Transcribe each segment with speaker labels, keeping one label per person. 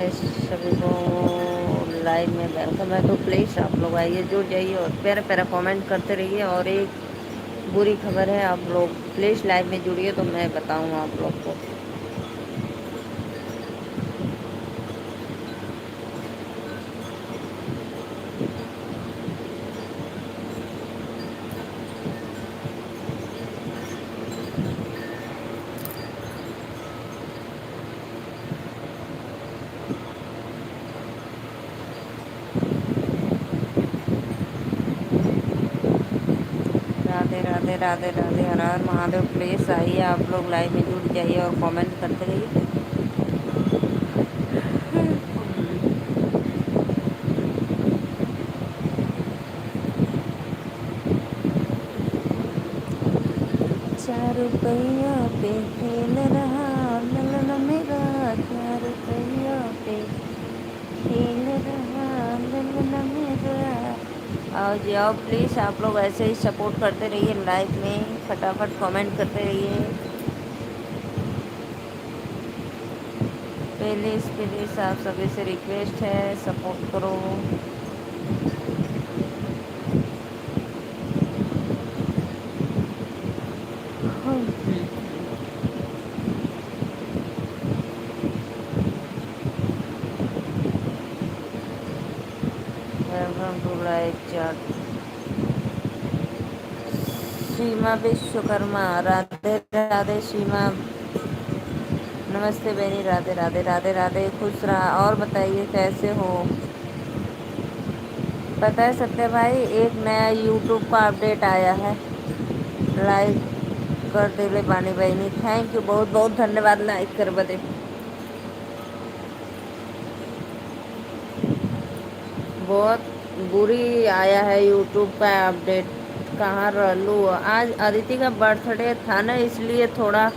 Speaker 1: सभी को लाइव में वेलकम है। तो प्लीज़ आप लोग आइए, जुड़ जाइए और प्यारा प्यारा कमेंट करते रहिए। और एक बुरी खबर है, आप लोग प्लीज़ लाइव में जुड़िए तो मैं बताऊँ आप लोग को। राधे राधे राधे राधे, हर हर महादेव। प्लीज़ आइए, आप लोग लाइव में जुड़ जाइए और कमेंट करते रहिए। चार रुपया पे खेल रहा ललन मेरा, 4 रुपया पे खेल रहा ललन मेरा। आओ जी आओ, प्लीज़ आप लोग ऐसे ही सपोर्ट करते रहिए, लाइव में फटाफट कमेंट करते रहिए। प्लीज़ प्लीज़ आप सभी से रिक्वेस्ट है, सपोर्ट करो। Welcome to live chat. Seema Vishwakarma, Radhe Radhe Seema. नमस्ते बहनी, राधे राधे राधे राधे, खुश रहा। और बताइए कैसे हो। पता है सत्य भाई, एक नया यूट्यूब का अपडेट आया है। लाइक कर दे ले बानी बहनी, थैंक यू, बहुत बहुत धन्यवाद लाइक कर बदे। बहुत बुरी आया है यूट्यूब का अपडेट। कहाँ रहलू, आज अदिति का बर्थडे था ना, इसलिए थोड़ा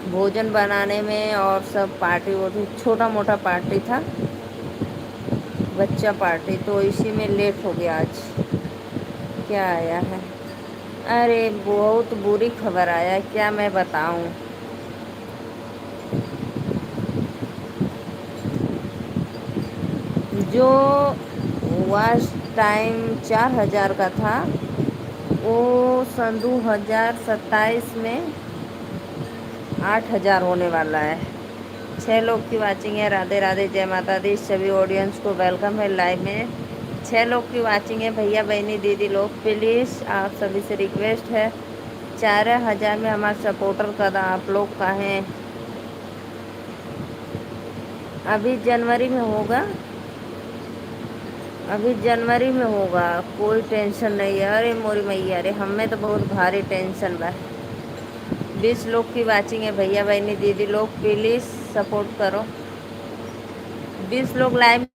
Speaker 1: भोजन बनाने में और सब पार्टी वार्टी, छोटा मोटा पार्टी था, बच्चा पार्टी, तो इसी में लेट हो गया आज। क्या आया है, अरे बहुत बुरी खबर आया है, क्या मैं बताऊं। जो वॉच टाइम 4,000 का था, वो सन 2027 में 8,000 होने वाला है। 6 लोग की वाचिंग है। राधे राधे, जय माता दी। सभी ऑडियंस को वेलकम है लाइव में। 6 लोग की वाचिंग है, भैया बहनी दीदी लोग। प्लीज़ आप सभी से रिक्वेस्ट है, 4,000 में हमारे सपोर्टर का आप लोग का है। अभी जनवरी में होगा, अभी जनवरी में होगा, कोई टेंशन नहीं है। अरे मोरी मैया, अरे हमें तो बहुत भारी टेंशन बा। 20 लोग की वाचिंग है, भैया बहनी दीदी लोग प्लीज़ सपोर्ट करो। 20 लोग लाइव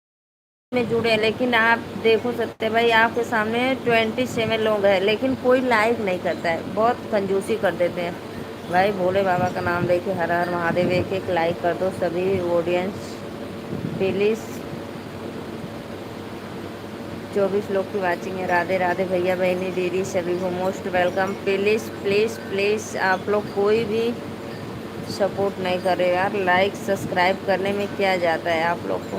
Speaker 1: में जुड़े हैं, लेकिन आप देखो सत्य भाई, आपके सामने 27 लोग हैं, लेकिन कोई लाइक नहीं करता है, बहुत कंजूसी कर देते हैं। भाई भोले बाबा का नाम लेके हर हर महादेव, एक एक लाइक कर दो सभी ऑडियंस प्लीज़। 24 लोग की वाचिंग है। राधे राधे भैया बहनी दीदी सभी को most welcome. Please please please आप लोग कोई भी सपोर्ट नहीं कर रहे यार, लाइक सब्सक्राइब करने में क्या जाता है आप लोग को।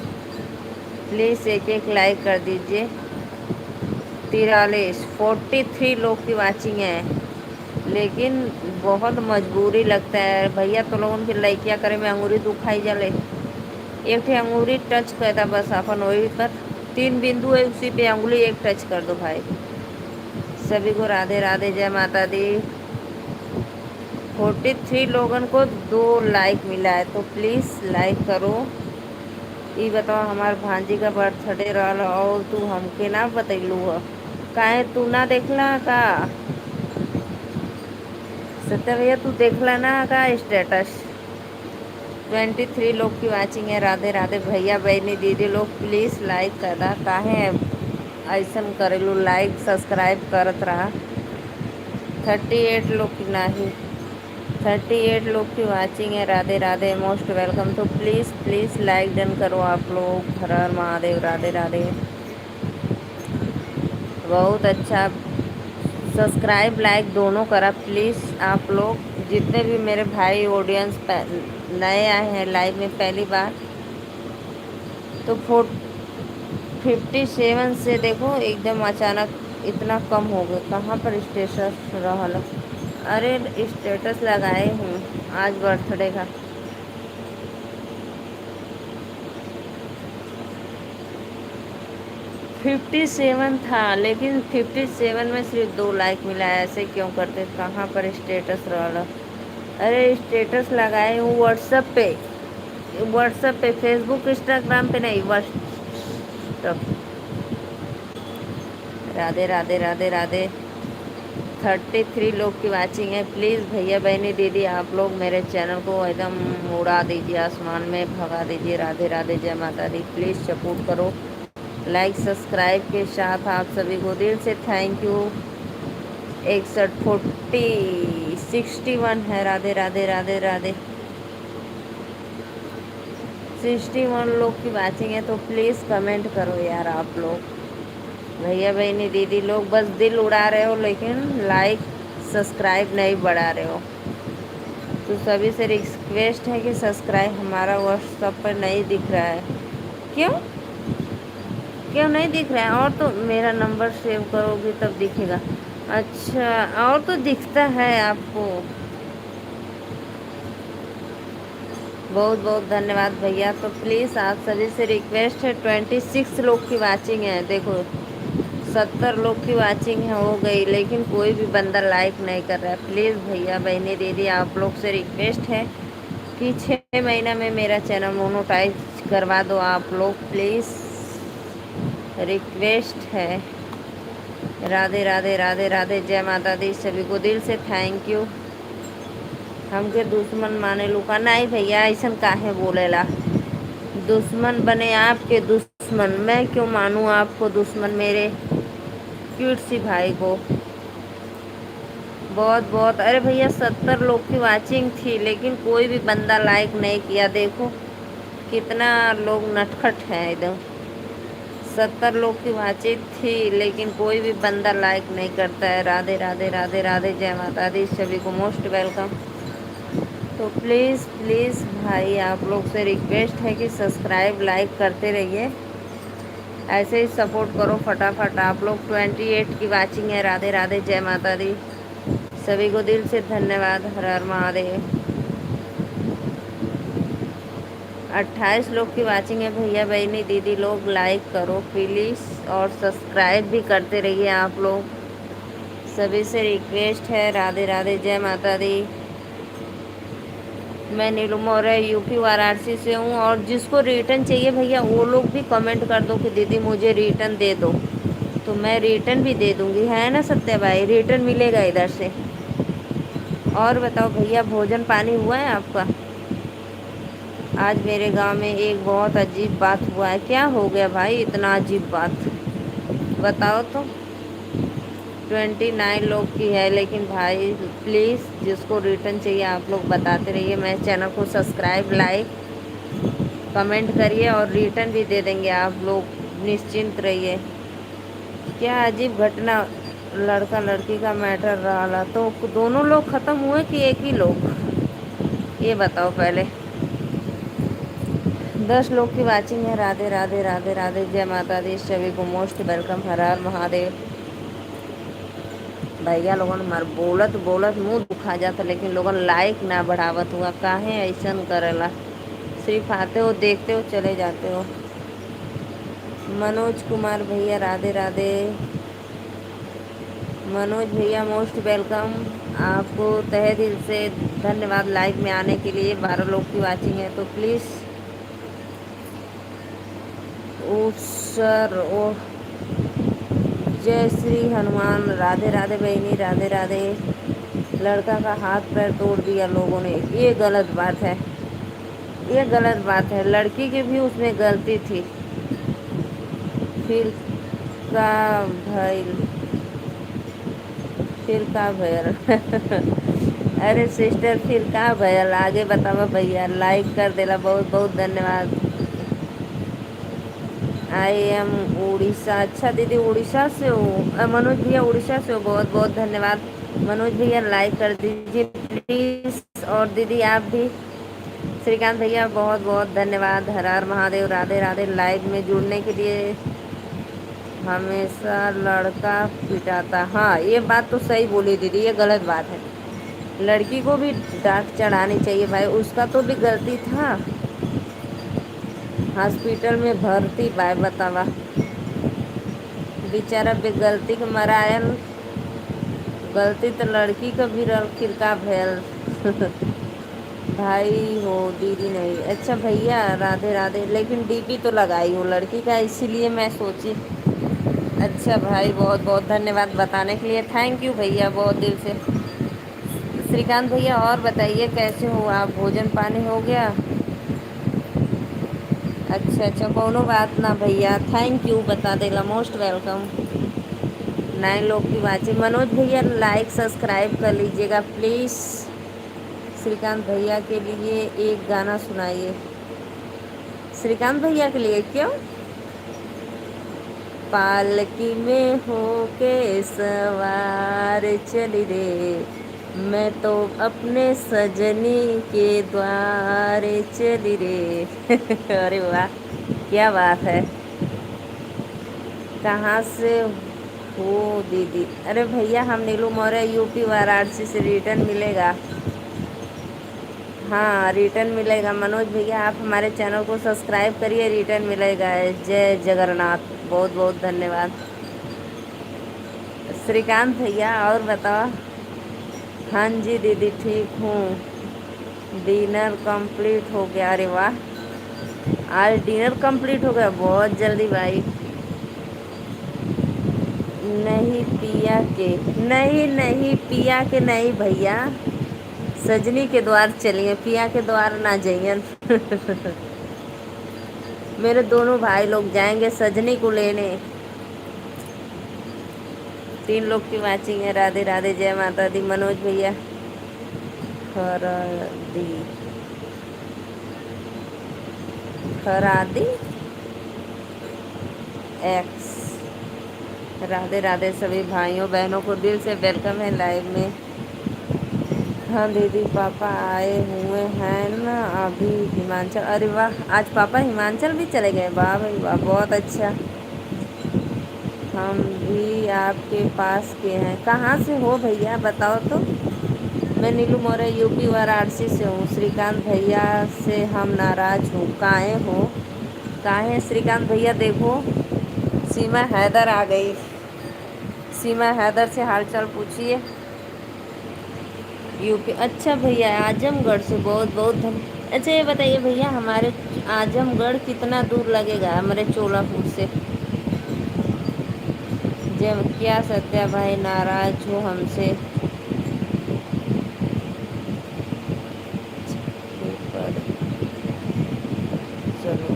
Speaker 1: प्लीज़ एक एक लाइक कर दीजिए। 43 लोग की वाचिंग है, लेकिन बहुत मजबूरी लगता है भैया, तो लोगों की लइकिया करे में अंगूरी दुखाई जाले। एक ठे अंगूरी टच करता बस अपन, वही पर 3 बिंदु है, उसी पे अंगुली एक टच कर दो भाई। सभी को राधे राधे, जय माता दी। 43 लोगों को 2 लाइक मिला है, तो प्लीज़ लाइक करो। ये बताओ, हमार भांजी का बर्थडे रहा और तू हमके ना बतैलू है, काहे तू ना देखला का। सत्य भैया तू देखला ना का स्टेटस। 23 लोग की वाचिंग है। राधे राधे भैया बहनी दीदी लोग प्लीज़ लाइक करदा, काहे ऐसन करेलू, लाइक सब्सक्राइब करत रहा। 38 लोग की नहीं, 38 लोग की वाचिंग है। Radhe Radhe, most welcome. तो प्लीज़ प्लीज़ लाइक डन करो आप लोग। हर हर महादेव, राधे राधे। बहुत अच्छा, सब्सक्राइब लाइक दोनों करा प्लीज़ आप लोग। जितने भी मेरे भाई ऑडियंस नए आए हैं लाइव में पहली बार, तो 57 से देखो एकदम अचानक इतना कम हो गया, कहाँ पर स्टेटस रहल। अरे स्टेटस लगाए हूँ आज बर्थडे का। 57 था, लेकिन 57 में सिर्फ 2 लाइक मिला है। ऐसे क्यों करते, कहाँ पर स्टेटस रहा। अरे स्टेटस लगाए हूँ व्हाट्सएप पे, व्हाट्सएप पे, फेसबुक इंस्टाग्राम पे नहीं, व्हाट्सएप। राधे राधे राधे राधे। 33 लोग की वाचिंग है। प्लीज़ भैया बहनी दीदी आप लोग मेरे चैनल को एकदम उड़ा दीजिए, आसमान में भगा दीजिए। राधे राधे, जय माता दी। प्लीज़ सपोर्ट करो लाइक सब्सक्राइब के साथ। आप सभी को दिल से थैंक यू। 61 है। राधे राधे राधे राधे। 61 लोग की वाचिंग है, तो प्लीज़ कमेंट करो यार आप लोग। भैया बहनी दीदी लोग बस दिल उड़ा रहे हो, लेकिन लाइक सब्सक्राइब नहीं बढ़ा रहे हो। तो सभी से रिक्वेस्ट है कि सब्सक्राइब हमारा व्हाट्सएप पर नहीं दिख रहा है। क्यों क्यों नहीं दिख रहा है? और तो मेरा नंबर सेव करोगी तब दिखेगा। अच्छा, और तो दिखता है आपको। बहुत बहुत धन्यवाद भैया। तो प्लीज़ आप सभी से रिक्वेस्ट है, 26 लोग की वाचिंग है। देखो 70 लोग की वाचिंग है हो गई, लेकिन कोई भी बंदा लाइक नहीं कर रहा है। प्लीज़ भैया बहनी दीदी आप लोग से रिक्वेस्ट है कि 6 महीना में मेरा चैनल मोनेटाइज करवा दो आप लोग, प्लीज़ रिक्वेस्ट है। राधे राधे राधे राधे, जय माता दी। सभी को दिल से थैंक यू। हमके दुश्मन माने लुका नहीं भैया, ऐसा काहे बोलेला। दुश्मन बने आपके दुश्मन, मैं क्यों मानूँ आपको दुश्मन, मेरे क्यूट सी भाई को। बहुत बहुत, अरे भैया 70 लोग की वाचिंग थी, लेकिन कोई भी बंदा लाइक नहीं किया। देखो कितना लोग नटखट है एकदम। 70 लोग की वाचिंग थी, लेकिन कोई भी बंदा लाइक नहीं करता है। राधे राधे राधे राधे, जय माता दी। सभी को मोस्ट वेलकम। तो प्लीज़ प्लीज़ भाई आप लोग से रिक्वेस्ट है कि सब्सक्राइब लाइक करते रहिए, ऐसे ही सपोर्ट करो फटाफट। आप लोग 28 की वाचिंग है। राधे राधे, जय माता दी। सभी को दिल से धन्यवाद। हर हर महादेव। 28 लोग की वाचिंग है। भैया बहनी दीदी लोग लाइक करो प्लीज़, और सब्सक्राइब भी करते रहिए आप लोग, सभी से रिक्वेस्ट है। राधे राधे, जय माता दी। मैं नीलू मौर्य यूपी वाराणसी से हूँ, और जिसको रिटर्न चाहिए भैया वो लोग भी कमेंट कर दो कि दीदी मुझे रिटर्न दे दो, तो मैं रिटर्न भी दे दूँगी, है ना सत्या भाई? रिटर्न मिलेगा इधर से। और बताओ भैया, भोजन पानी हुआ है आपका? आज मेरे गांव में एक बहुत अजीब बात हुआ है। क्या हो गया भाई, इतना अजीब बात बताओ तो। 29 लोग की है, लेकिन भाई प्लीज़ जिसको रिटर्न चाहिए आप लोग बताते रहिए। मैं चैनल को सब्सक्राइब लाइक कमेंट करिए, और रिटर्न भी दे देंगे आप लोग, निश्चिंत रहिए। क्या अजीब घटना, लड़का लड़की का मैटर रहा, तो दोनों लोग ख़त्म हुए कि एक ही लोग, ये बताओ पहले। 10 लोग की वाचिंग है। राधे राधे राधे राधे, जय माता दी। सभी को मोस्ट वेलकम। हर हर महादेव। भैया लोगन मर बोलत बोलत मुंह दुखा जाता, लेकिन लोगन लाइक ना बढ़ावत हुआ, काहे ऐसन करेला? सिर्फ आते हो देखते हो चले जाते हो। मनोज कुमार भैया राधे राधे। मनोज भैया मोस्ट वेलकम। आपको तहे दिल से धन्यवाद लाइक में आने के लिए। 12 लोग की वाचिंग है, तो प्लीज़ ओ सर ओ, जय श्री हनुमान। राधे राधे बहनी, राधे राधे। लड़का का हाथ पैर तोड़ दिया लोगों ने, ये गलत बात है, ये गलत बात है। लड़की की भी उसमें गलती थी। फिर का भइल, फिर का भयल अरे सिस्टर फिर का भयल, आगे बतावा भैया। लाइक कर देला, बहुत बहुत धन्यवाद। I am Orissa. अच्छा दीदी उड़ीसा से हो? मनोज भैया उड़ीसा से हो, बहुत बहुत धन्यवाद। मनोज भैया लाइक कर दीजिए प्लीज़, और दीदी आप भी श्रीकांत भैया बहुत बहुत धन्यवाद। हर हर महादेव, राधे राधे। लाइव में जुड़ने के लिए। हमेशा लड़का पिटाता, हाँ ये बात तो सही बोली दीदी, ये गलत बात है। लड़की को भी डांट चढ़ानी चाहिए भाई, उसका तो भी गलती था। हॉस्पिटल में भर्ती भाई, बतावा बेचारा बेगलती के मरायल। गलती तो लड़की का भी फिर का भैल। भाई हो दीदी नहीं, अच्छा भैया राधे राधे, लेकिन डीपी तो लगाई हूँ लड़की का, इसीलिए मैं सोची। अच्छा भाई, बहुत बहुत धन्यवाद बताने के लिए, थैंक यू भैया बहुत दिल से। श्रीकांत भैया और बताइए कैसे हो आप, भोजन पानी हो गया? अच्छा अच्छा, कोनो बात ना भैया, थैंक यू बता देला, मोस्ट वेलकम। नए लोग की वाचिंग, मनोज भैया लाइक सब्सक्राइब कर लीजिएगा प्लीज़। श्रीकांत भैया के लिए एक गाना सुनाइए। श्रीकांत भैया के लिए क्यों? पालकी में हो के सवार चली रे, मैं तो अपने सजनी के द्वार चली रे। अरे वाह, क्या बात है। कहाँ से हो दीदी? अरे भैया हम नीलू मौर्य, यूपी वाराणसी से। रिटर्न मिलेगा, हाँ रिटर्न मिलेगा। मनोज भैया आप हमारे चैनल को सब्सक्राइब करिए, रिटर्न मिलेगा। जय जगन्नाथ, बहुत बहुत धन्यवाद। श्रीकांत भैया और बताओ। हाँ जी दीदी ठीक हूँ, डिनर कंप्लीट हो गया। अरे वाह, आज डिनर कंप्लीट हो गया, बहुत जल्दी भाई। नहीं पिया के, नहीं नहीं पिया के नहीं भैया, सजनी के द्वार चलिए, पिया के द्वार ना जाइए। मेरे दोनों भाई लोग जाएंगे सजनी को लेने। 3 लोग की वाचिंग है, राधे राधे, जय माता दी। मनोज भैया खरादी, खरादी एक्स। राधे राधे सभी भाइयों बहनों को दिल से वेलकम है लाइव में। हाँ दीदी पापा आए हुए हैं ना अभी हिमाचल। अरे वाह, आज पापा हिमाचल भी चले गए, वाह भाई वाह, बहुत अच्छा। हम भी आपके पास के हैं। कहाँ से हो भैया बताओ तो? मैं नीलू मौर्य, यूपी वाराणसी से हूँ। श्रीकांत भैया से हम नाराज हूँ, काहे हो? काहे श्रीकांत भैया? देखो सीमा हैदर आ गई, सीमा हैदर से हालचाल पूछिए। यूपी, अच्छा भैया आजमगढ़ से, बहुत बहुत अच्छा ये बताइए भैया, हमारे आजमगढ़ कितना दूर लगेगा हमारे चोलापुर से? जब क्या सत्या भाई नाराज हो हमसे? पर चलो,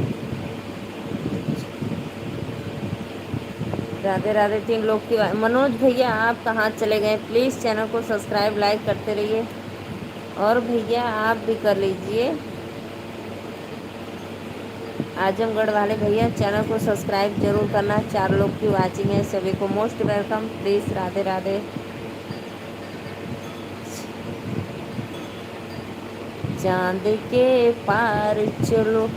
Speaker 1: राधे राधे। 3 लोग की मनोज भैया आप कहाँ चले गए? प्लीज़ चैनल को सब्सक्राइब लाइक करते रहिए, और भैया आप भी कर लीजिए। आजमगढ़ वाले भैया चैनल को सब्सक्राइब जरूर करना। 4 लोग की वाचिंग है, सभी को most welcome please, Radhe Radhe. चांद के पार चलो,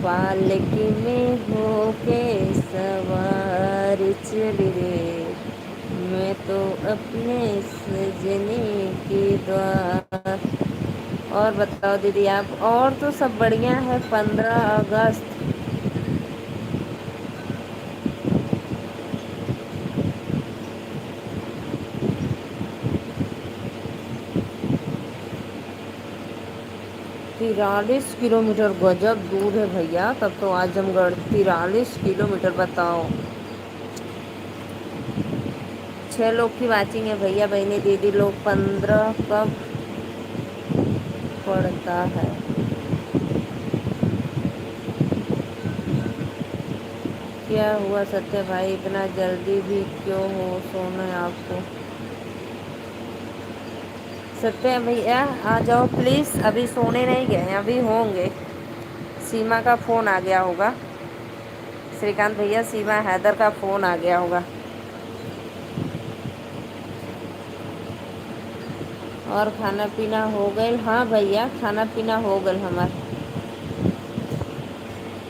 Speaker 1: पालकी में हो के सवार चल रे, मैं तो अपने सजने के द्वार। और बताओ दीदी आप, और तो सब बढ़िया है। 15 अगस्त, तिरालीस किलोमीटर, गजब दूर है भैया तब तो आजमगढ़। 43 किलोमीटर, बताओ। 6 लोग की वाचिंग है भैया बहनी दीदी लोग। 15 कब पड़ता है? क्या हुआ सत्य भाई, इतना जल्दी भी क्यों हो सोना आपको? सत्य भैया आ जाओ प्लीज़, अभी सोने नहीं गए, अभी होंगे। सीमा का फ़ोन आ गया होगा, श्रीकांत भैया सीमा हैदर का फ़ोन आ गया होगा। और खाना पीना हो गए? हाँ भैया, खाना पीना हो गए हमार।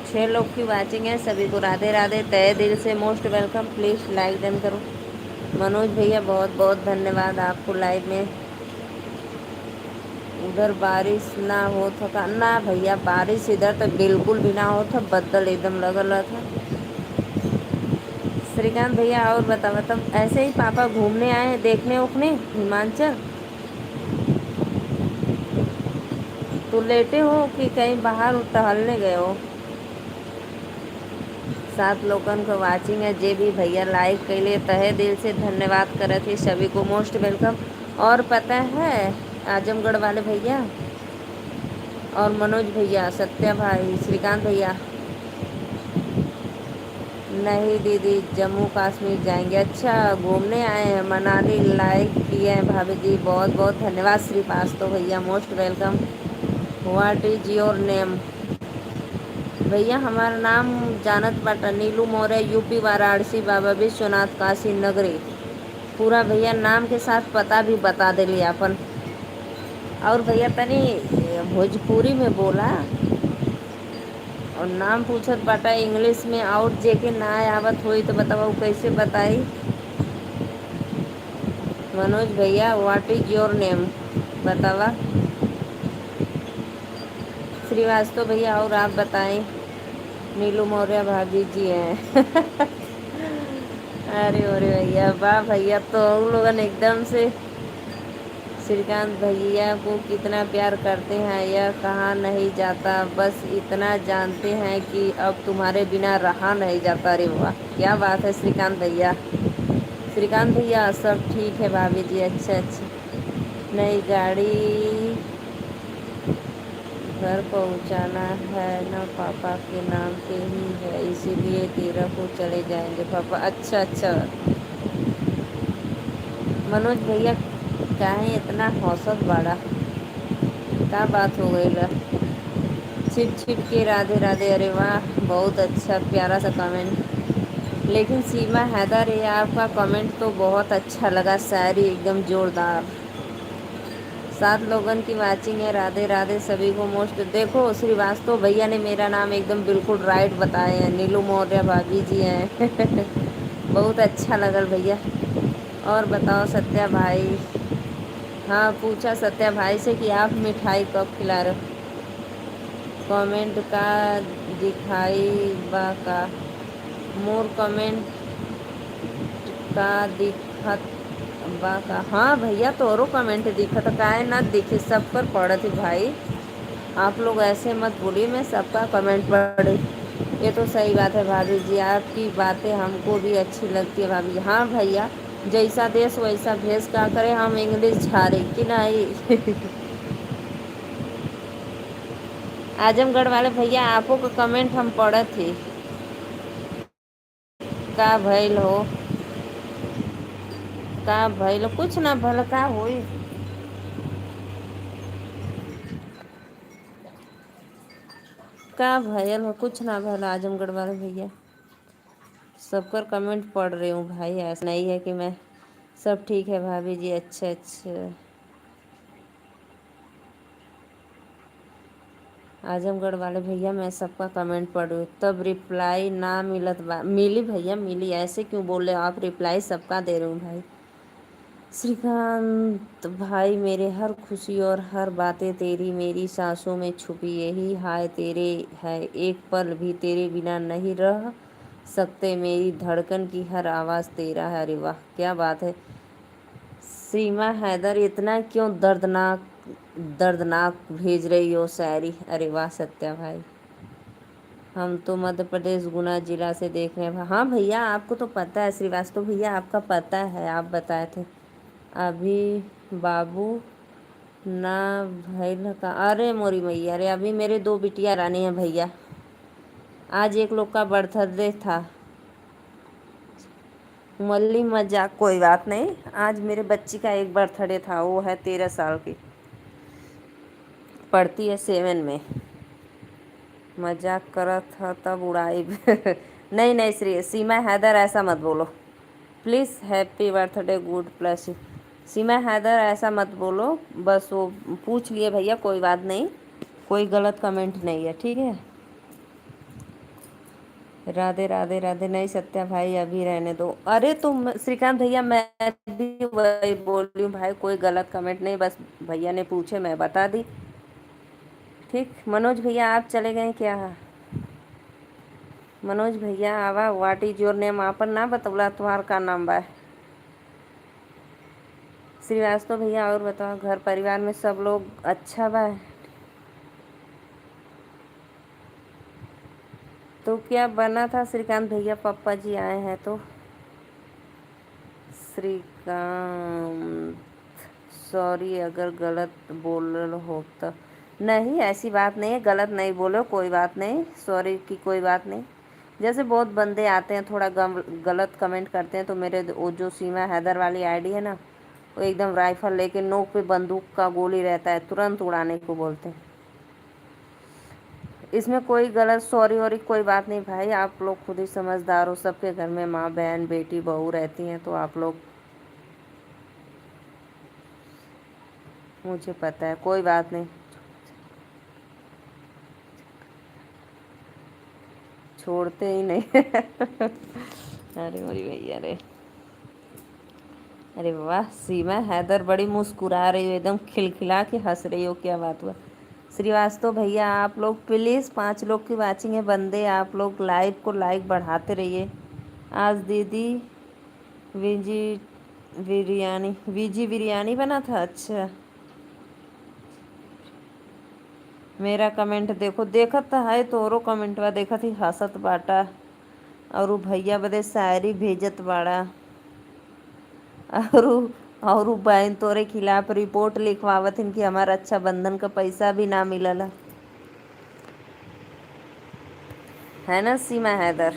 Speaker 1: 6 लोग की वाचिंग है। सभी को राधे राधे, तहे दिल से most welcome. Please like done करो। मनोज भैया बहुत बहुत धन्यवाद आपको लाइव में। उधर बारिश ना हो था ना भैया, बारिश इधर तो बिल्कुल भी ना हो था, बदल एकदम लगल रहा था। श्रीकांत भैया और बता मतलब ऐसे ही पापा घूमने आए हैं देखने उखने हिमाचल? तो लेटे हो कि कहीं बाहर टहलने गए हो? 7 लोगन को वाचिंग है। जे भी भैया लाइक के लिए तहे दिल से धन्यवाद करे थे, सभी को मोस्ट वेलकम। और पता है आजमगढ़ वाले भैया और मनोज भैया, सत्या भाई, श्रीकांत भैया, नहीं दीदी जम्मू कश्मीर जाएंगे। अच्छा घूमने आए हैं, मनाली लाइक किए हैं भाभी जी, बहुत बहुत धन्यवाद। श्रीवास्तव भैया most welcome. What is your name? भैया हमारा नाम जानत बाटा, नीलू मौर्य, यूपी वाराणसी, बाबा विश्वनाथ काशी नगरी। पूरा भैया नाम के साथ पता भी बता देली अपन। और भैया तनी भोजपुरी में बोला और नाम पूछत बाटा इंग्लिश में, और जेके ना आवत होई तो बताओ कैसे बताई। मनोज भैया व्हाट इज योर नेम बतावा। श्रीवास्तव भैया और आप बताएं। नीलू मौर्य भाभी जी हैं। अरे अरे भैया वाह भैया, तो उन लोगन एकदम से श्रीकांत भैया को कितना प्यार करते हैं यह कहा नहीं जाता, बस इतना जानते हैं कि अब तुम्हारे बिना रहा नहीं जाता। अरे वाह क्या बात है श्रीकांत भैया। श्रीकांत भैया सब ठीक है भाभी जी, अच्छा अच्छा। नई गाड़ी घर पहुंचाना है ना, पापा के नाम पे ही है इसीलिए 13 को चले जाएंगे पापा। अच्छा अच्छा। मनोज भैया काहे इतना हौसत बाड़ा, क्या बात हो गई ला? छिप छिप के राधे राधे, अरे वाह बहुत अच्छा प्यारा सा कमेंट। लेकिन सीमा हैदर ये आपका कमेंट तो बहुत अच्छा लगा, शायरी एकदम जोरदार। 7 लोगन की वाचिंग है। राधे राधे सभी को मोस्ट। देखो श्रीवास्तव भैया ने मेरा नाम एकदम बिल्कुल राइट बताए हैं, नीलू मौर्य भाभी जी हैं। बहुत अच्छा लगल भैया। और बताओ सत्या भाई। हाँ पूछा सत्या भाई से कि आप मिठाई कब खिला रहे हो। कमेंट का दिखाई बा का? मोर कमेंट का दिखत बा का? हाँ भैया तोरो कमेंट दिखत, काहे ना दिखे, सब पर पढ़त ही भाई। आप लोग ऐसे मत बोलिए, मैं सबका कमेंट पढ़ी। ये तो सही बात है भाभी जी, आपकी बातें हमको भी अच्छी लगती है भाभी जी। हाँ भैया जैसा देश वैसा भेष, का करे हम इंग्लिश झाड़ी कि नहीं। आजमगढ़ वाले भैया आपो का कमेंट हम पढ़त थी। का भइल हो? का भइल हो? कुछ ना भल का होई। का भयल हो? कुछ ना भल आजमगढ़ वाले भैया, सबकर कमेंट पढ़ रही हूँ भाई, ऐसा नहीं है कि मैं। सब ठीक है भाभी जी, अच्छा अच्छा। आजमगढ़ वाले भैया मैं सबका कमेंट पढ़ूँ तब रिप्लाई ना मिलत बा? मिली भैया मिली, ऐसे क्यों बोले आप, रिप्लाई सबका दे रहे हूँ भाई। श्रीकांत भाई मेरे हर खुशी और हर बातें तेरी मेरी सांसों में छुपी, यही हाय तेरे है, एक पल भी तेरे बिना नहीं रह सकते, मेरी धड़कन की हर आवाज़ तेरा है। अरे वाह क्या बात है। सीमा हैदर इतना क्यों दर्दनाक दर्दनाक भेज रही हो शायरी? अरे वाह सत्या भाई। हम तो मध्य प्रदेश गुना जिला से देख रहे हैं। हाँ भैया आपको तो पता है, श्रीवास्तव भैया आपका पता है, आप बताए थे। अभी बाबू ना भैल का? अरे मोरी मैया, अरे अभी मेरे 2 बिटिया रानी हैं भैया। आज एक लोग का बर्थडे था। मल्ली मजाक कोई बात नहीं, आज मेरे बच्ची का एक बर्थडे था, वो है 13 साल की, पढ़ती है 7 में। मजाक करत था तब उड़ाई। नहीं नहीं श्री सीमा हैदर ऐसा मत बोलो please. Happy birthday good plus. Seema Haider ऐसा मत बोलो, बस वो पूछ लिए भैया, कोई बात नहीं, कोई गलत कमेंट नहीं है, ठीक है। राधे राधे राधे। नहीं सत्या भाई अभी रहने दो। अरे तुम श्रीकांत भैया, मैं भी वही बोल रही हूँ भाई, कोई गलत कमेंट नहीं, बस भैया ने पूछे मैं बता दी। ठीक। मनोज भैया आप चले गए क्या? मनोज भैया आवा, व्हाट इज योर नेम? आपन ना बतौला तुम्हार का नाम बा? श्रीवास्तव भैया और बताओ, घर परिवार में सब लोग अच्छा बा? तो क्या बना था श्रीकांत भैया, पापा जी आए हैं तो? श्रीकांत सॉरी अगर गलत बोल हो तो। नहीं ऐसी बात नहीं है, गलत नहीं बोलो, कोई बात नहीं, सॉरी की कोई बात नहीं। जैसे बहुत बंदे आते हैं थोड़ा गलत कमेंट करते हैं, तो मेरे वो जो सीमा हैदर वाली आईडी है ना, वो एकदम राइफल लेके नोक पे बंदूक का गोली रहता है, तुरंत उड़ाने को बोलते हैं। इसमें कोई गलत सॉरी वॉरी कोई बात नहीं भाई, आप लोग खुद ही समझदार हो, सबके घर में माँ बहन बेटी बहू रहती हैं, तो आप लोग, मुझे पता है, कोई बात नहीं, छोड़ते ही नहीं। अरे मोरी भैया रे, अरे वाह सीमा हैदर बड़ी मुस्कुरा रही हो, एकदम खिलखिला के हंस रही हो, क्या बात हुआ? श्रीवास्तव भैया आप लोग प्लीज़, 5 लोग की वाचिंग है बंदे, आप लोग लाइव को लाइक बढ़ाते रहिए। आज दीदी विजी बिरयानी बना था, अच्छा। मेरा कमेंट देखो, देखत तो है तोरो कमेंटवा देखत ही, हंसत बाटा, और उ भैया बदे शायरी भेजत बाड़ा, और उ बहन तोरे खिलाफ रिपोर्ट लिखवावत हन कि हमारा रक्षाबंधन का पैसा भी ना मिलल है ना सीमा हैदर?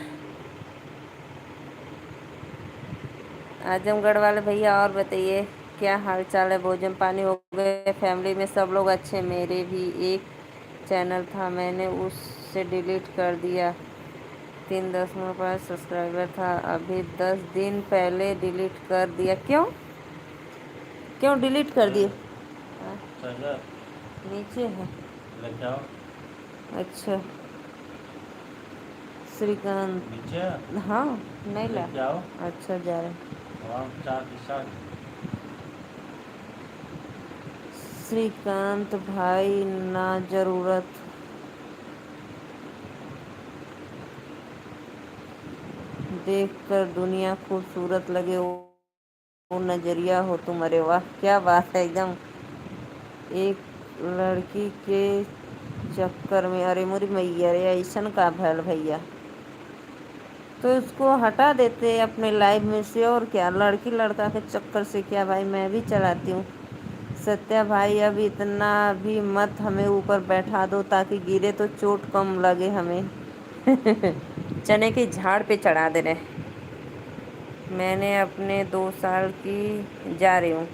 Speaker 1: आजमगढ़ वाले भैया और बताइए, क्या हाल चाल है? भोजन पानी हो गए? फैमिली में सब लोग अच्छे? मेरे भी एक चैनल था, मैंने उससे डिलीट कर दिया, 3.5 सब्सक्राइबर था, अभी 10 दिन पहले डिलीट कर दिया। क्यों क्यों डिलीट कर दिए? नीचे है, अच्छा। श्रीकांत, हाँ नहीं ला, अच्छा जा रहे। श्रीकांत भाई ना जरूरत, देख कर दुनिया खूबसूरत लगे, वो नजरिया हो तुम, अरे वाह क्या बात है, एकदम एक लड़की के चक्कर में, अरे मोरी मैया रे, ऐसन का भैल भैया, तो इसको हटा देते अपने लाइफ में से, और क्या लड़की लड़का के चक्कर से क्या भाई, मैं भी चलाती हूँ। सत्या भाई अब इतना भी मत हमें ऊपर बैठा दो, ताकि गिरे तो चोट कम लगे हमें। चने के झाड़ पे चढ़ा दे रहे। मैंने अपने 2 साल की जा रही हूँ,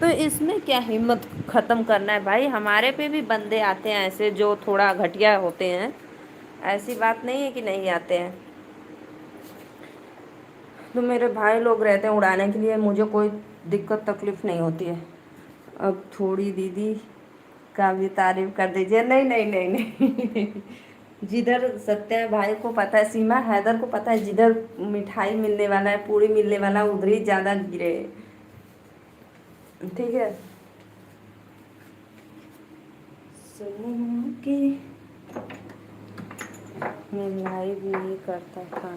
Speaker 1: तो इसमें क्या हिम्मत ख़त्म करना है भाई? हमारे पे भी बंदे आते हैं ऐसे जो थोड़ा घटिया होते हैं, ऐसी बात नहीं है कि नहीं आते हैं। तो मेरे भाई लोग रहते हैं उड़ाने के लिए, मुझे कोई दिक्कत तकलीफ़ नहीं होती है। अब थोड़ी दीदी का भी तारीफ कर दीजिए। नहीं नहीं नहीं नहीं। जिधर सत्या भाई को पता है, सीमा हैदर को पता है, जिधर मिठाई मिलने वाला है, पूरी मिलने वाला, उधर ही ज़्यादा गिरे, ठीक है। सुनो कि मैं लाइव नहीं करता था,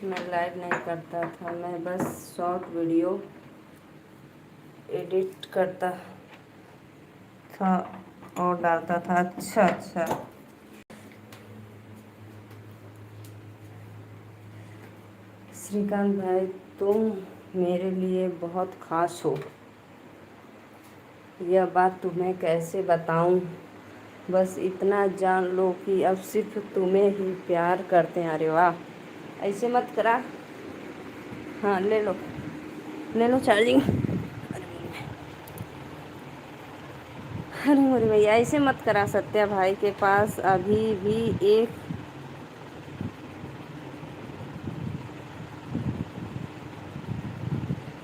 Speaker 1: मैं लाइव नहीं करता था, मैं बस शॉर्ट वीडियो एडिट करता था और डालता था। अच्छा अच्छा। श्रीकांत भाई तुम मेरे लिए बहुत खास हो, यह बात तुम्हें कैसे बताऊं, बस इतना जान लो कि अब सिर्फ तुम्हें ही प्यार करते हैं। अरे वाह, ऐसे मत करा। हाँ ले लो, ले लो चार्जिंग। अरे मोरे भैया ऐसे मत करा, सत्या भाई के पास अभी भी एक।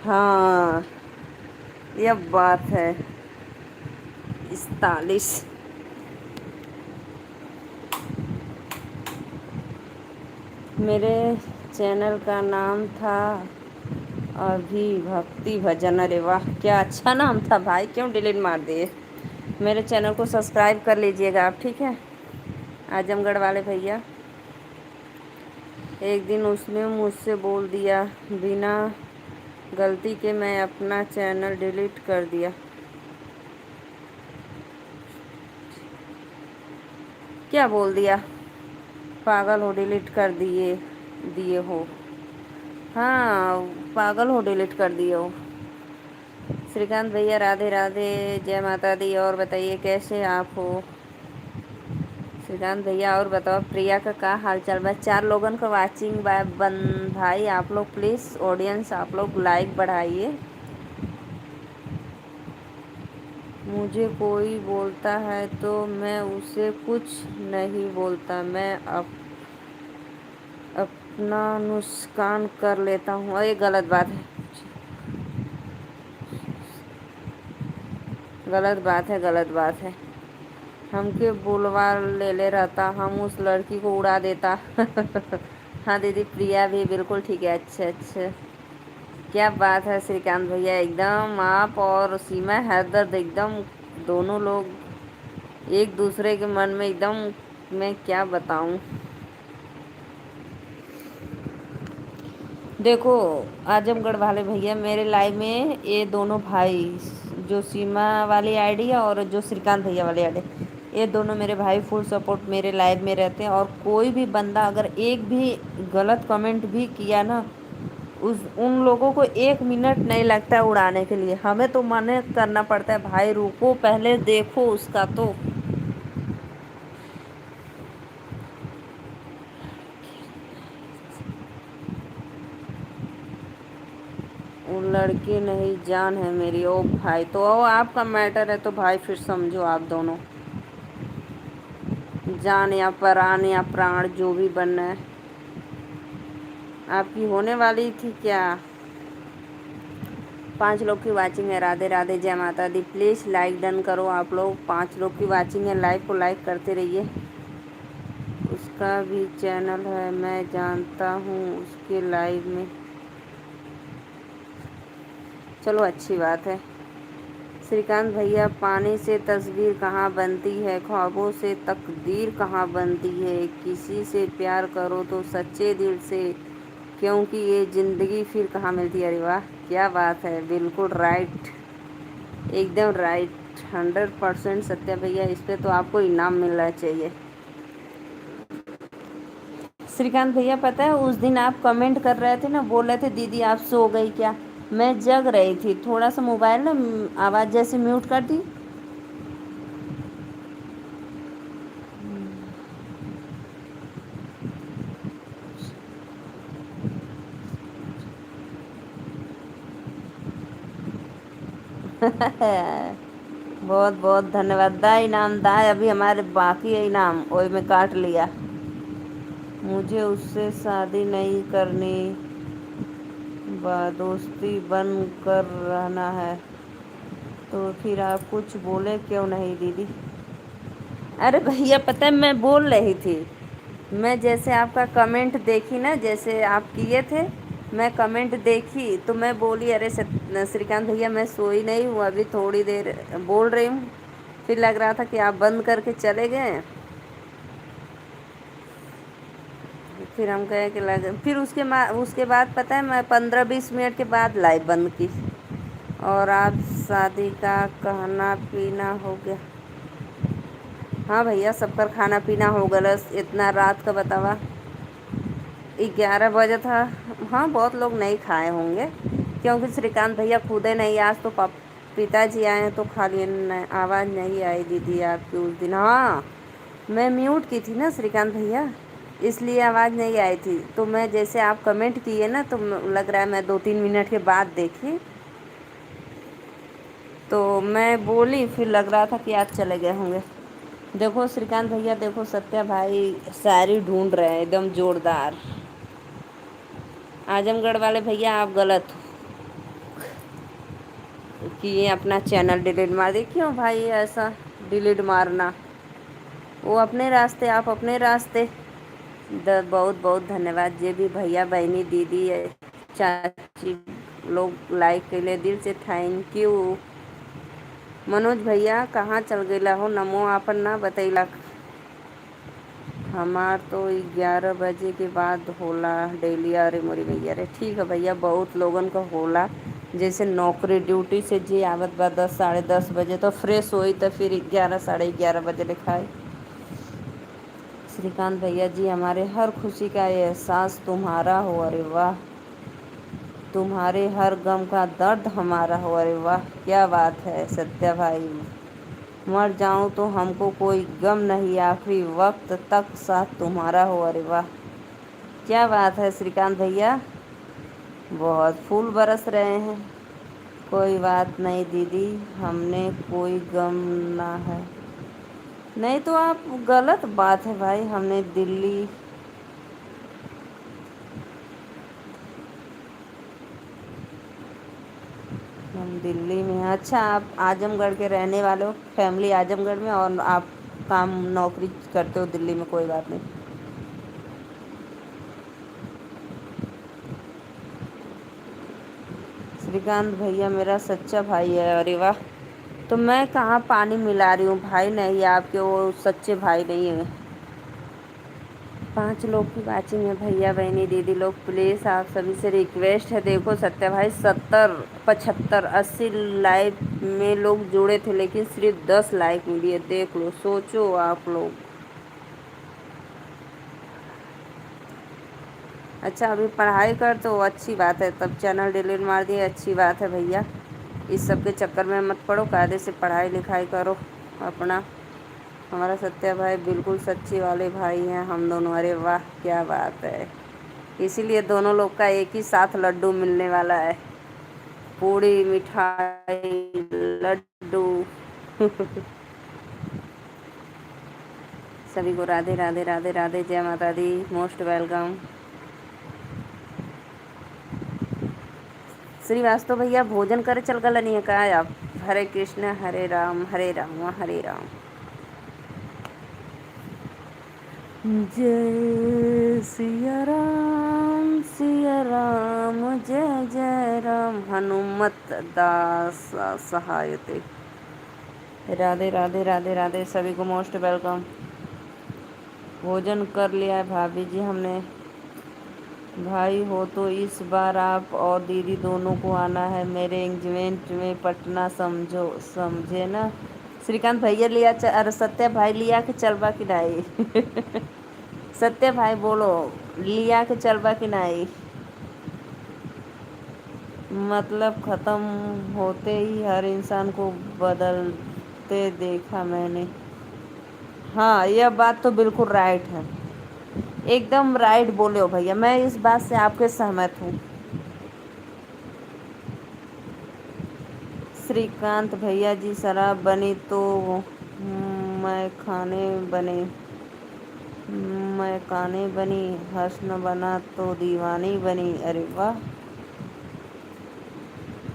Speaker 1: हाँ, यह बात है। 41। मेरे चैनल का नाम था अभी भक्ति भजन। अरे वाह, क्या अच्छा नाम था भाई, क्यों डिलीट मार दिए? मेरे चैनल को सब्सक्राइब कर लीजिएगा आप, ठीक है? आजमगढ़ वाले भैया, एक दिन उसने मुझसे बोल दिया बिना गलती के, मैं अपना चैनल डिलीट कर दिया। क्या बोल दिया? पागल हो, डिलीट कर दिए दिए हो? हाँ, पागल हो, डिलीट कर दिए हो। श्रीकांत भैया राधे राधे, जय माता दी। और बताइए कैसे आप हो श्रीकांत भैया? और बताओ प्रिया का क्या हाल चाल? बस 4 लोगों का वाचिंग बन भाई। आप लोग प्लीज़ ऑडियंस, आप लोग लाइक बढ़ाइए। मुझे कोई बोलता है तो मैं उसे कुछ नहीं बोलता, मैं अपना नुकसान कर लेता हूँ। और ये गलत बात है, गलत बात है, गलत बात है। हमके बुलवा ले रहता, हम उस लड़की को उड़ा देता। हाँ दीदी, प्रिया भी बिल्कुल ठीक है। अच्छा अच्छा, क्या बात है श्रीकांत भैया, एकदम आप और सीमा हैदर एकदम दोनों लोग एक दूसरे के मन में एकदम, मैं क्या बताऊं। देखो आजमगढ़ वाले भैया, मेरे लाइव में ये दोनों भाई, जो सीमा वाली आईडी है और जो श्रीकांत भैया वाली आईडी, ये दोनों मेरे भाई फुल सपोर्ट मेरे लाइव में रहते हैं। और कोई भी बंदा अगर एक भी गलत कमेंट भी किया ना, उस उन लोगों को 1 मिनट नहीं लगता है उड़ाने के लिए। हमें तो मना करना पड़ता है, भाई रुको पहले देखो उसका तो। वो लड़की नहीं जान है मेरी। ओ भाई, तो वो आपका मैटर है तो भाई फिर समझो आप दोनों, जान या परान या प्राण जो भी बनना है। आपकी होने वाली थी क्या? 5 लोग की वाचिंग है। राधे राधे, जय माता दी। प्लीज़ लाइक डन करो आप लोग। 5 लोग की वाचिंग है, लाइक को लाइक करते रहिए। उसका भी चैनल है, मैं जानता हूँ उसके लाइव में। चलो अच्छी बात है। श्रीकांत भैया, पानी से तस्वीर कहाँ बनती है, ख्वाबों से तकदीर कहाँ बनती है। किसी से प्यार करो तो सच्चे दिल से, क्योंकि ये ज़िंदगी फिर कहाँ मिलती है। अरे वाह, क्या बात है, बिल्कुल राइट, एकदम राइट, 100% सत्या भैया। इस पे तो आपको इनाम मिलना चाहिए। श्रीकांत भैया, पता है उस दिन आप कमेंट कर रहे थे ना, बोल रहे थे दीदी आप सो गई क्या? मैं जग रही थी, थोड़ा सा मोबाइल ना आवाज़ जैसे म्यूट कर दी। बहुत बहुत धन्यवाद। दा इनाम दा, अभी हमारे बाकी है इनाम, वही में काट लिया। मुझे उससे शादी नहीं करनी, दोस्ती बन कर रहना है। तो फिर आप कुछ बोले क्यों नहीं दीदी? अरे भैया, पता है मैं बोल रही थी, मैं जैसे आपका कमेंट देखी ना, जैसे आप किए थे, मैं कमेंट देखी तो मैं बोली अरे श्रीकांत भैया मैं सोई नहीं हूँ, अभी थोड़ी देर बोल रही हूँ। फिर लग रहा था कि आप बंद करके चले गए। फिर हम कहे कि फिर उसके बाद पता है मैं 15-20 मिनट के बाद लाइव बंद की। और आप शादी का खाना पीना हो गया? हाँ भैया, सबका खाना पीना हो गया। इतना रात का बतावा, 11 बजे था। हाँ, बहुत लोग नहीं खाए होंगे, क्योंकि श्रीकांत भैया खुद ही नहीं, आज तो पिताजी आए हैं तो खा लिए। आवाज़ नहीं आई दीदी आपकी उस दिन। हाँ, मैं म्यूट की थी ना श्रीकांत भैया। इसलिए आवाज़ नहीं आई थी। तो मैं जैसे आप कमेंट किए ना, तो लग रहा है मैं 2-3 मिनट के बाद देखी, तो मैं बोली, फिर लग रहा था कि आज चले गए होंगे। देखो श्रीकांत भैया, देखो सत्या भाई शायरी ढूंढ रहे हैं एकदम जोरदार। आजमगढ़ वाले भैया आप गलत हो कि ये अपना चैनल डिलीट मार दे। क्यों भाई ऐसा डिलीट मारना? वो अपने रास्ते, आप अपने रास्ते। बहुत बहुत धन्यवाद जे भी भैया बहनी दीदी चाची लोग लाइक के लिए दिल से थैंक यू। मनोज भैया कहाँ चल गए हो? नमो आपन ना बतैला। हमार तो 11 बजे के बाद होला डेली। अरे मोरी भैया रे, ठीक है भैया, बहुत लोगन का होला। जैसे नौकरी ड्यूटी से जी आवत बा 10 साढ़े 10 बजे, तो फ्रेश होई तो फिर 11 साढ़े 11 बजे लिखाए। श्रीकांत भैया जी, हमारे हर खुशी का एहसास तुम्हारा हो। अरे वाह। तुम्हारे हर गम का दर्द हमारा हो। अरे वाह, क्या बात है सत्या भाई। मर जाऊं तो हमको कोई गम नहीं, आखिरी वक्त तक साथ तुम्हारा हो। अरे वाह, क्या बात है श्रीकांत भैया, बहुत फूल बरस रहे हैं। कोई बात नहीं दीदी, हमने कोई गम ना है। नहीं तो आप गलत बात है भाई। हमने दिल्ली, हम दिल्ली में हैं। अच्छा, आप आजमगढ़ के रहने वाले हो, फैमिली आजमगढ़ में, और आप काम नौकरी करते हो दिल्ली में। कोई बात नहीं। श्रीकांत भैया मेरा सच्चा भाई है। अरे वाह। तो मैं कहाँ पानी मिला रही हूँ भाई? नहीं, आपके वो सच्चे भाई नहीं है। 5 लोग की वाचिंग है भैया बहनी दीदी लोग, प्लीज़ आप सभी से रिक्वेस्ट है। देखो सत्या भाई, 70 75 80 लाइव में लोग जुड़े थे, लेकिन सिर्फ 10 लाइक मिली है। देख लो, सोचो आप लोग। अच्छा, अभी पढ़ाई कर तो अच्छी बात है, तब चैनल डिलीट मार दिए, अच्छी बात है भैया। इस सब के चक्कर में मत पड़ो, कायदे से पढ़ाई लिखाई करो अपना। हमारा सत्या भाई बिल्कुल सच्चे वाले भाई हैं हम दोनों। अरे वाह, क्या बात है। इसीलिए दोनों लोग का एक ही साथ लड्डू मिलने वाला है। पूड़ी मिठाई लड्डू। सभी को राधे राधे राधे राधे, जय माता दी, मोस्ट वेलकम। श्रीवास्तव भैया भोजन करे चल गल नहीं है का आप? हरे कृष्ण हरे राम हरे राम। जय सिया राम जय जय राम, हनुमत दास सहायते। राधे राधे राधे राधे, सभी को मोस्ट वेलकम। भोजन कर लिया है भाभी जी हमने। भाई हो तो इस बार आप और दीदी दोनों को आना है मेरे एंगेजमेंट में पटना, समझो समझे ना। श्रीकांत भैया लिया अरे सत्या भाई लिया के चलबा कि नहीं? सत्य भाई बोलो, लिया के चलबा कि नहीं? मतलब ख़त्म होते ही हर इंसान को बदलते देखा मैंने। हाँ, यह बात तो बिल्कुल राइट है। एकदम राइट बोले हो भैया, मैं इस बात से आपके सहमत हूँ। श्रीकांत भैया जी, शराब बनी तो मैं खाने बने, मैं काने बनी, हस्न बना तो दीवानी बनी। अरे वाह,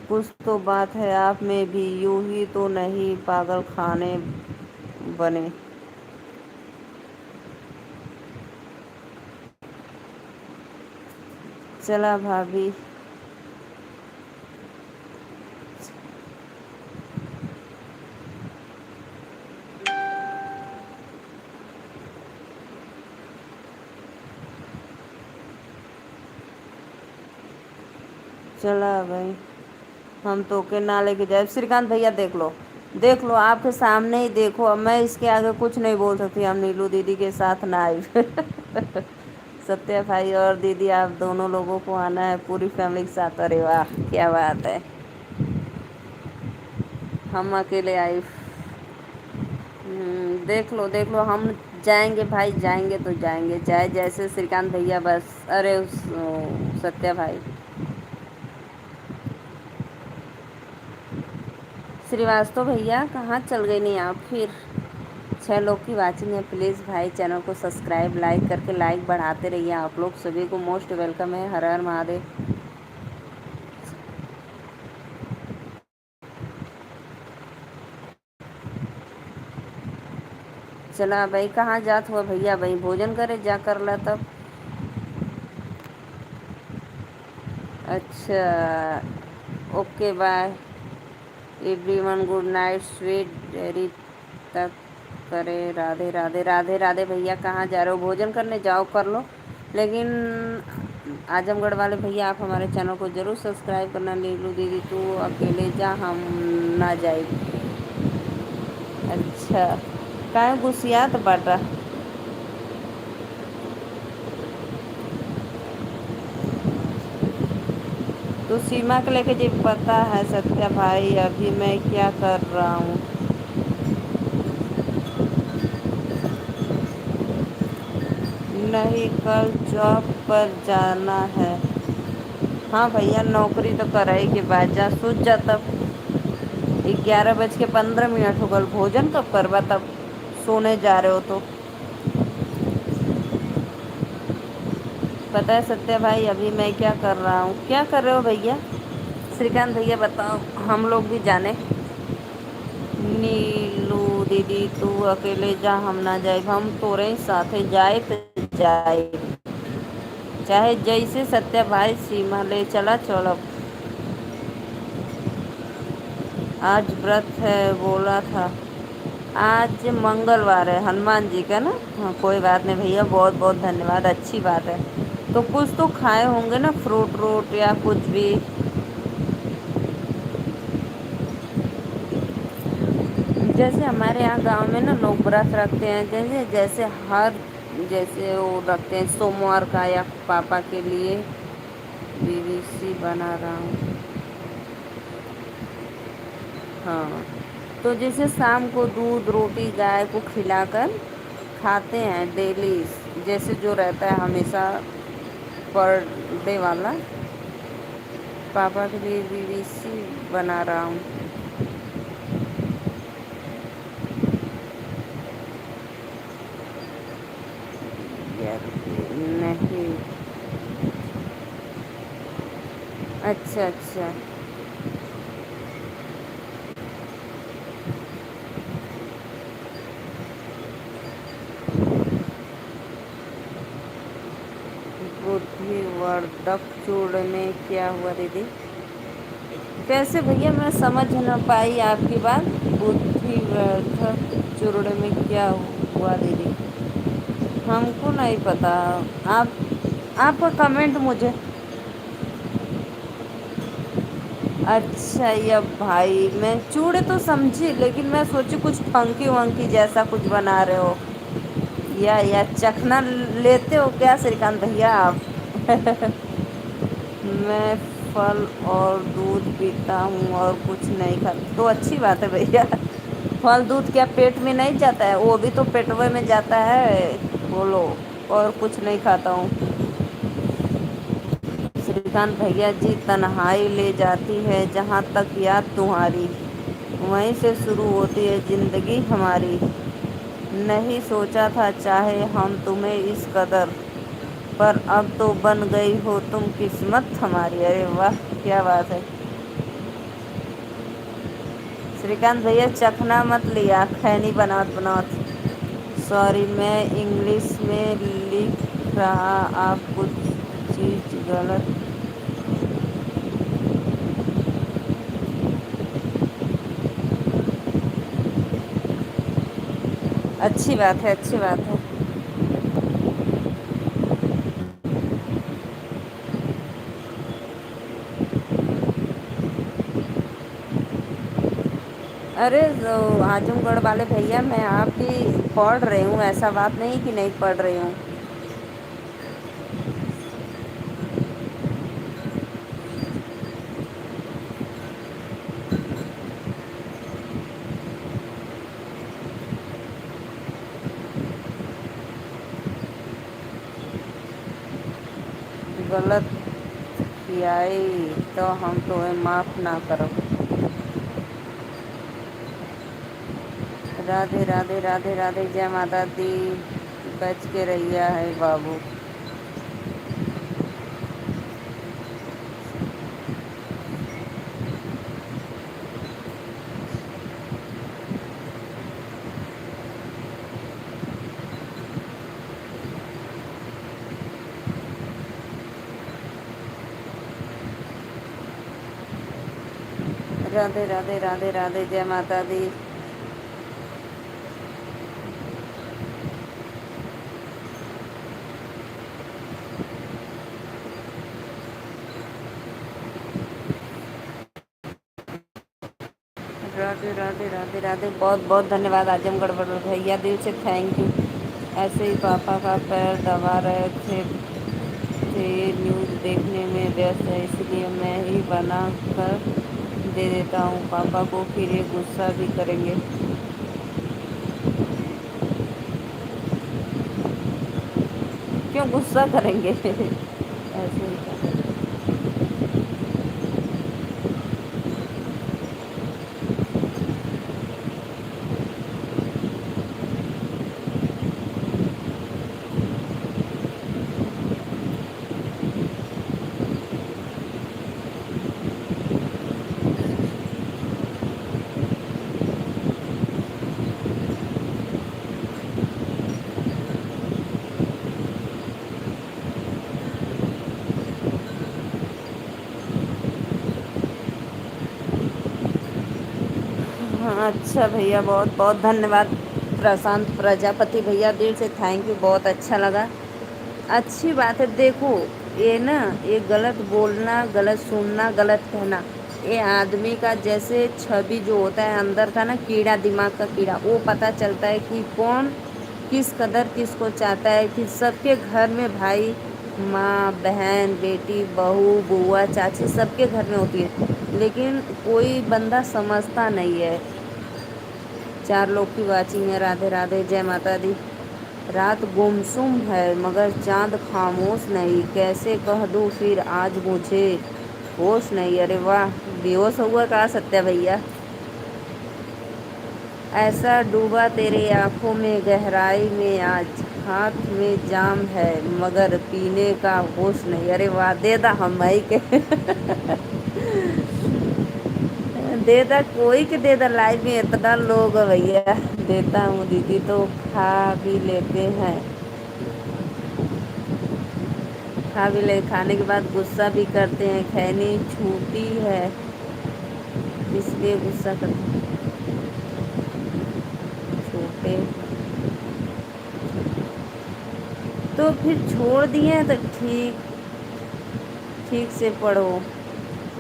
Speaker 1: कुछ तो बात है आप में भी, यूं ही तो नहीं पागल खाने बने। चला भाभी, चला भाई, हम तो के ना लेके जाए। श्रीकांत भैया देख लो, देख लो आपके सामने ही देखो। अब मैं इसके आगे कुछ नहीं बोल सकती। हम नीलू दीदी के साथ ना आए। सत्या भाई और दीदी आप दोनों लोगों को आना है पूरी फैमिली के साथ। अरे वाह, क्या बात है। हम अकेले आए। देख लो देख लो, हम जाएंगे भाई, जाएंगे तो जाएंगे, चाहे जैसे श्रीकांत भैया बस। अरे सत्या भाई, श्रीवास्तव भैया कहाँ चल गए नहीं आप फिर? 6 लोग की वाचिंग है, प्लीज़ भाई चैनल को सब्सक्राइब लाइक करके लाइक बढ़ाते रहिए। आप लोग सभी को मोस्ट वेलकम है। हर हर महादेव। चला भाई, कहाँ जात हुआ भैया? भाई भोजन करे जा कर ला तब। अच्छा, okay bye everyone, good night, sweet dreams take care. Radhe Radhe Radhe Radhe. भैया कहाँ जा रहे हो? भोजन करने जाओ, कर लो। लेकिन आजमगढ़ वाले भैया, आप हमारे चैनल को ज़रूर सब्सक्राइब करना। नीलू दीदी तू अकेले जा, हम ना जाए। अच्छा, काहे गुस्सियात बाटा? तो सीमा को लेके जी पता है सत्या भाई, अभी मैं क्या कर रहा हूँ। नहीं, कल जॉब पर जाना है। हाँ भैया, नौकरी तो कराई के बाद जा, सूझ जा तब। 11:15 हो गल, भोजन कब करवा तब? सोने जा रहे हो तो? पता है सत्या भाई, अभी मैं क्या कर रहा हूँ? क्या कर रहे हो भैया? श्रीकांत भैया बताओ, हम लोग भी जाने। नीलू दीदी तू अकेले जा, हम ना जाए। हम तोरे साथे जाए तो जाए, चाहे जैसे सत्या भाई सीमा ले चला चलो। आज व्रत है बोला था। आज मंगलवार है, हनुमान जी का ना। हाँ कोई बात नहीं भैया, बहुत बहुत धन्यवाद, अच्छी बात है। तो कुछ तो खाए होंगे ना, फ्रूट व्रूट या कुछ भी। जैसे हमारे यहाँ गांव में ना लोग व्रत रखते हैं, जैसे जैसे हर जैसे वो रखते हैं सोमवार का, या पापा के लिए बीवीसी बना रहा हूँ। हाँ, तो जैसे शाम को दूध रोटी गाय को खिलाकर खाते हैं डेली, जैसे जो रहता है हमेशा पर डे वाला। पापा के लिए बीवीसी बना रहा हूँ। यार नहीं। अच्छा अच्छा। बुद्धिवर्धक चूर्ण में क्या हुआ दीदी? कैसे भैया, मैं समझ ना पाई आपकी बात। बुद्धिवर्धक चूर्ण में क्या हुआ दीदी? हमको नहीं पता। आप आपका कमेंट मुझे। अच्छा, ये भाई मैं चूड़े तो समझी, लेकिन मैं सोची कुछ फंकी वंकी जैसा कुछ बना रहे हो, या चखना लेते हो क्या श्रीकांत भैया आप? मैं फल और दूध पीता हूँ और कुछ नहीं खाता, तो अच्छी बात है भैया। फल दूध क्या पेट में नहीं जाता है? वो भी तो पेटवे में जाता है। बोलो। और कुछ नहीं खाता हूँ। श्रीकांत भैया जी, तन्हाई ले जाती है जहाँ तक याद तुम्हारी, वहीं से शुरू होती है जिंदगी हमारी। नहीं सोचा था चाहे हम तुम्हें इस कदर, पर अब तो बन गई हो तुम किस्मत हमारी। अरे वाह, क्या बात है। श्रीकांत भैया चखना मत लिया, खैनी बनावत बनावत। सॉरी, मैं इंग्लिश में लिख रहा, आप कुछ चीज़ गलत। अच्छी बात है, अच्छी बात है। अरे जो आजमगढ़ वाले भैया, मैं आपकी पढ़ रही हूँ, ऐसा बात नहीं कि नहीं पढ़ रही हूँ। गलत कियाई तो हम तुम्हें माफ़ ना करो। राधे राधे राधे राधे, जय माता दी। बच के रहिया है बाबू। राधे राधे राधे राधे, जय माता दी। राधे राधे राधे राधे, बहुत बहुत धन्यवाद आजमगढ़ वाले भैया, दिल से थैंक यू। ऐसे ही पापा का पैर दबा रहे थे न्यूज़ देखने में व्यस्त है, इसलिए मैं ही बना कर दे देता हूँ पापा को, फिर ये गुस्सा भी करेंगे। क्यों गुस्सा करेंगे? ऐसे ही था। हाँ अच्छा भैया, बहुत बहुत धन्यवाद। प्रशांत प्रजापति भैया, दिल से थैंक यू, बहुत अच्छा लगा। अच्छी बात है। देखो, ये ना, ये गलत बोलना, गलत सुनना, गलत कहना, ये आदमी का जैसे छवि जो होता है अंदर का ना कीड़ा, दिमाग का कीड़ा, वो पता चलता है कि कौन किस कदर किसको चाहता है। कि सबके घर में भाई, माँ, बहन, बेटी, बहू, बुआ, चाची सबके घर में होती है, लेकिन कोई बंदा समझता नहीं है। चार लोग की वाचिंग है। राधे राधे, जय माता दी। रात गुमसुम है मगर चांद खामोश नहीं, कैसे कह दूँ फिर आज मुझे होश नहीं। अरे वाह, बेहोश हुआ कहा सत्या भैया। ऐसा डूबा तेरे आँखों में गहराई में आज, हाथ में जाम है मगर पीने का होश नहीं। अरे वाह, दे दा हम भाई के। दे दा कोई के, दे दा, लाइव में इतना लोग है भैया। देता हूँ दीदी, तो खा भी लेते हैं। खा भी ले, खाने के बाद गुस्सा भी करते हैं, खैनी छूटी है इसलिए गुस्सा करते हैं। छूटे तो फिर छोड़ दिए हैं, तो ठीक ठीक से पढ़ो।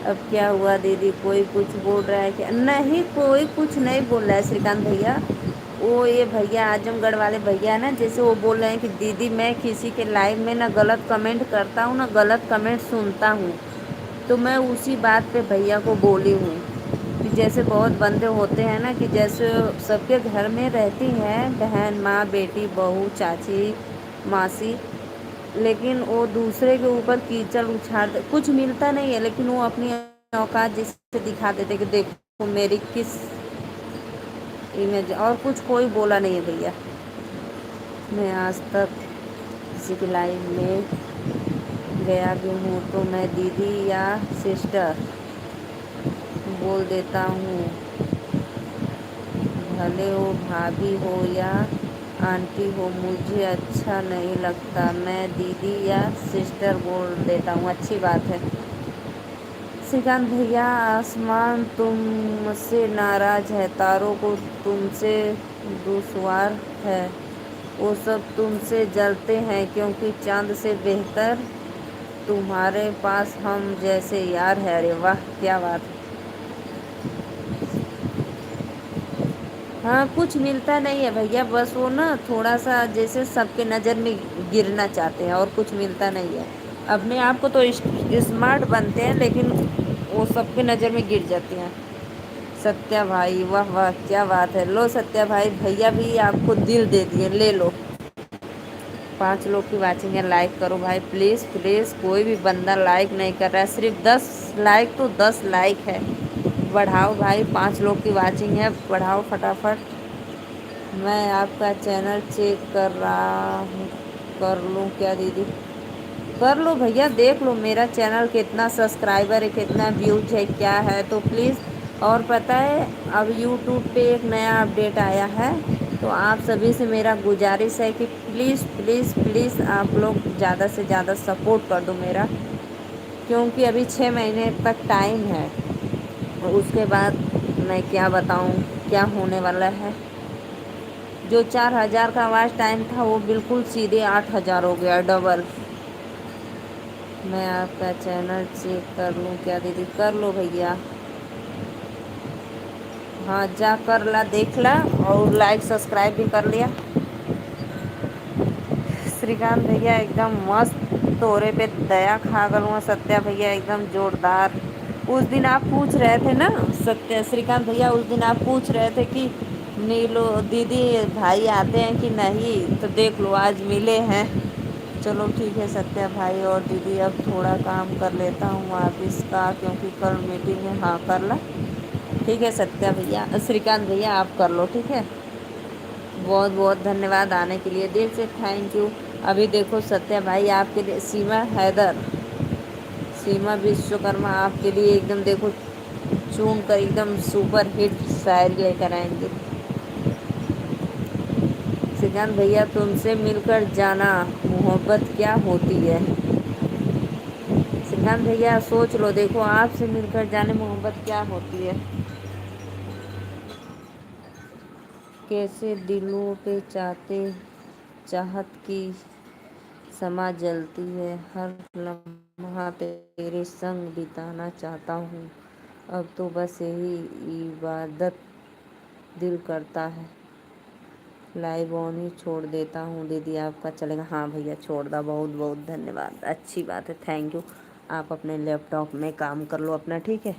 Speaker 1: अब क्या हुआ दीदी, कोई कुछ बोल रहा है क्या? नहीं, कोई कुछ नहीं बोल रहा है श्रीकांत भैया। वो ये भैया आजमगढ़ वाले भैया ना, जैसे वो बोल रहे हैं कि दीदी मैं किसी के लाइव में ना गलत कमेंट करता हूँ ना गलत कमेंट सुनता हूँ, तो मैं उसी बात पे भैया को बोली हूँ कि जैसे बहुत बंदे होते हैं ना, कि जैसे सबके घर में रहती हैं बहन, माँ, बेटी, बहू, चाची, मासी, लेकिन वो दूसरे के ऊपर कीचड़ उछाल कुछ मिलता नहीं है, लेकिन वो अपनी औकात जिससे दिखा देते कि देखो मेरी किस इमेज, और कुछ कोई बोला नहीं है भैया। मैं आज तक किसी की लाइफ में गया भी हूँ तो मैं दीदी या सिस्टर बोल देता हूँ, भले वो भाभी हो या आंटी हो, मुझे अच्छा नहीं लगता, मैं दीदी या सिस्टर बोल देता हूँ। अच्छी बात है श्रीकांत भैया। आसमान तुमसे नाराज है, तारों को तुमसे दुश्वार है, वो सब तुमसे जलते हैं क्योंकि चांद से बेहतर तुम्हारे पास हम जैसे यार है। अरे वाह, क्या बात है। हाँ, कुछ मिलता नहीं है भैया, बस वो ना थोड़ा सा जैसे सबके नज़र में गिरना चाहते हैं, और कुछ मिलता नहीं है। अपने आप को तो स्मार्ट बनते हैं, लेकिन वो सबके नज़र में गिर जाते हैं। सत्या भाई, वाह वाह, क्या बात है। लो सत्या भाई, भैया भी आपको दिल दे दिए, ले लो। 5 लोग की वाचिंग है, लाइक करो भाई प्लीज़ प्लीज़। कोई भी बंदा लाइक नहीं कर रहा है, सिर्फ 10 लाइक, तो 10 लाइक है। बढ़ाओ भाई, 5 लोग की वाचिंग है, बढ़ाओ फटाफट। मैं आपका चैनल चेक कर रहा हूँ, कर लूँ क्या दीदी? कर लो भैया, देख लो मेरा चैनल कितना सब्सक्राइबर है, कितना व्यूज है, क्या है, तो प्लीज़। और पता है अब यूट्यूब पे एक नया अपडेट आया है, तो आप सभी से मेरा गुजारिश है कि प्लीज़ प्लीज़ प्लीज़ आप लोग ज़्यादा से ज़्यादा सपोर्ट कर दो मेरा, क्योंकि अभी 6 महीने तक टाइम है। और उसके बाद मैं क्या बताऊँ क्या होने वाला है। जो 4000 का आवाज़ टाइम था वो बिल्कुल सीधे 8000 हो गया, डबल। मैं आपका चैनल चेक कर लूँ क्या दीदी? कर लो भैया। हाँ जा कर ला, देख ला, और लाइक सब्सक्राइब भी कर लिया। श्रीकांत भैया एकदम मस्त, तोरे पे दया खा गलूँ सत्या भैया, एकदम जोरदार। उस दिन आप पूछ रहे थे ना सत्य श्रीकांत भैया, उस दिन आप पूछ रहे थे कि नीलो दीदी भाई आते हैं कि नहीं, तो देख लो आज मिले हैं। चलो ठीक है सत्या भाई और दीदी, अब थोड़ा काम कर लेता हूँ ऑफिस का, क्योंकि कल मीटिंग है। हाँ कर ला, ठीक है सत्या भैया, श्रीकांत भैया आप कर लो, ठीक है। बहुत बहुत धन्यवाद आने के लिए, दिल से थैंक यू। अभी देखो सत्या भाई आपके लिए सीमा हैदर, सीमा विश्वकर्मा आपके लिए एकदम देखो चुन कर एकदम सुपर हिट शायरी लेकर आएंगे। श्रीकांत भैया तुमसे मिलकर जाना मोहब्बत क्या होती है? श्रीकांत भैया सोच लो, देखो आपसे मिलकर जाने मोहब्बत क्या होती है। कैसे दिलों पे चाहते चाहत की समा जलती है, हर लम्हा तेरे संग बिताना चाहता हूँ, अब तो बस यही इबादत दिल करता है। लाइव ऑन ही छोड़ देता हूँ दीदी, आपका चलेगा? हाँ भैया छोड़ दा, बहुत बहुत धन्यवाद, अच्छी बात है, थैंक यू। आप अपने लैपटॉप में काम कर लो अपना, ठीक है।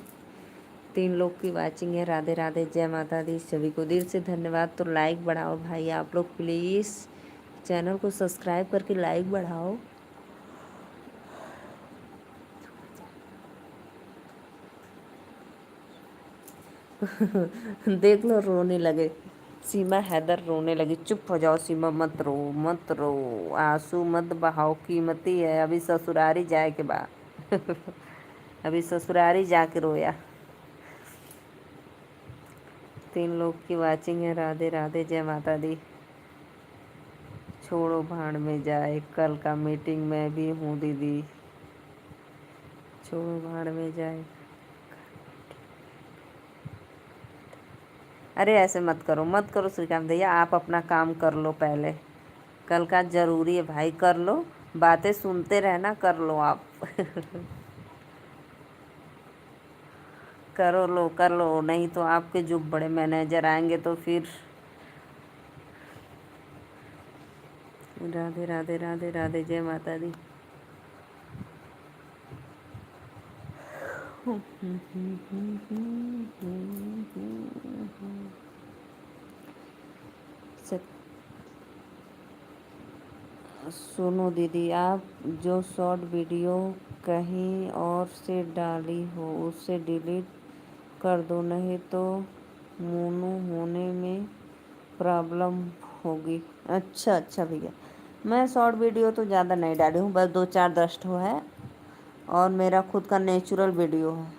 Speaker 1: 3 लोग की वाचिंग है, राधे राधे, जय माता दी, सभी को दिल से धन्यवाद। तो लाइक बढ़ाओ भाई आप लोग प्लीज़, चैनल को सब्सक्राइब करके लाइक बढ़ाओ। देख लो रोने लगे, सीमा हैदर रोने लगी। चुप हो जाओ सीमा, मत रो मत रो, आंसू मत बहाओ, कीमती है, अभी ससुरारी जाए के बाद। अभी ससुरारी जाके रोया। 3 लोग की वाचिंग है, राधे राधे, जय माता दी। छोड़ो भाड़ में जाए, कल का मीटिंग में भी हूँ दीदी। छोड़ो भाड़ में जाए, अरे ऐसे मत करो मत करो श्रीकांत भैया, आप अपना काम कर लो पहले, कल का ज़रूरी है भाई, कर लो। बातें सुनते रहना, कर लो आप। करो लो कर लो, नहीं तो आपके जो बड़े मैनेजर आएंगे तो फिर। राधे राधे राधे राधे, जय माता दी। सुनो दीदी, आप जो शॉर्ट वीडियो कहीं और से डाली हो उसे डिलीट कर दो, नहीं तो मोनो होने में प्रॉब्लम होगी। अच्छा अच्छा भैया, मैं शॉर्ट वीडियो तो ज़्यादा नहीं डाली हूँ, बस 2 4 10 ठो है, और मेरा खुद का नेचुरल वीडियो है।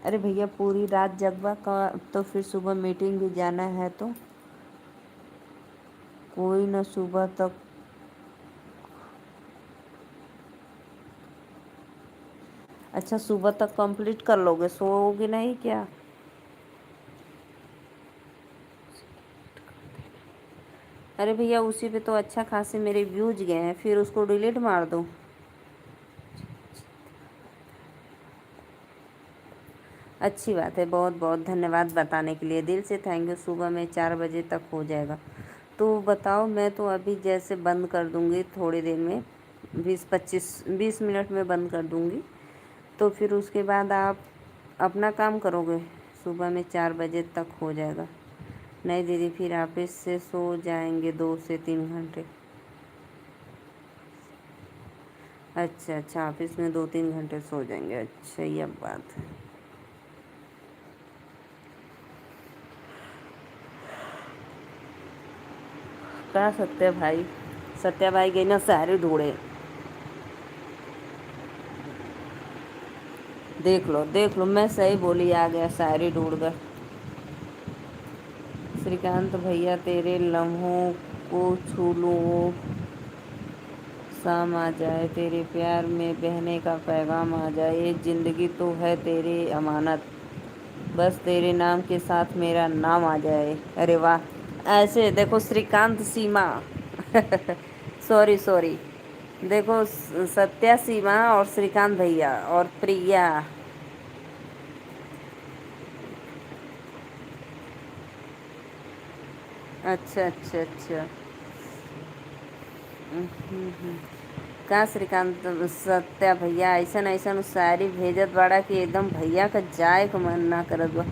Speaker 1: अरे भैया पूरी रात जगवा का, तो फिर सुबह मीटिंग भी जाना है, तो कोई ना सुबह तक। अच्छा सुबह तक कंप्लीट कर लोगे, सोओगे नहीं क्या? अरे भैया उसी पे तो अच्छा खासे मेरे व्यूज गए हैं, फिर उसको डिलीट मार दो। अच्छी बात है, बहुत बहुत धन्यवाद बताने के लिए, दिल से थैंक यू। सुबह में 4 बजे तक हो जाएगा, तो बताओ। मैं तो अभी जैसे बंद कर दूँगी थोड़ी देर में, 20 मिनट में बंद कर दूँगी, तो फिर उसके बाद आप अपना काम करोगे, सुबह में 4 बजे तक हो जाएगा। नहीं दीदी, फिर ऑफिस से सो जाएंगे 2 से 3 घंटे। अच्छा अच्छा, ऑफिस में 2-3 घंटे सो जाएंगे, अच्छा ये बात है। कहाँ सत्या भाई? सत्या भाई गई ना सारे ढूंढे। देख लो, मैं सही बोली, आ गया शायरी ढूंढ कर। श्रीकांत भैया तेरे लम्हों को छू लूं वो शाम आ जाए, तेरे प्यार में बहने का पैगाम आ जाए, ये जिंदगी तो है तेरी अमानत, बस तेरे नाम के साथ मेरा नाम आ जाए। अरे वाह! ऐसे देखो, श्रीकांत सीमा सॉरी सॉरी, देखो सत्या सीमा और श्रीकांत भैया और प्रिया। अच्छा अच्छा अच्छा। का श्रीकांत सत्या भैया ऐसा ऐसा शायरी भेजत बाड़ा कि एकदम भैया का जाए को मन ना करत बा।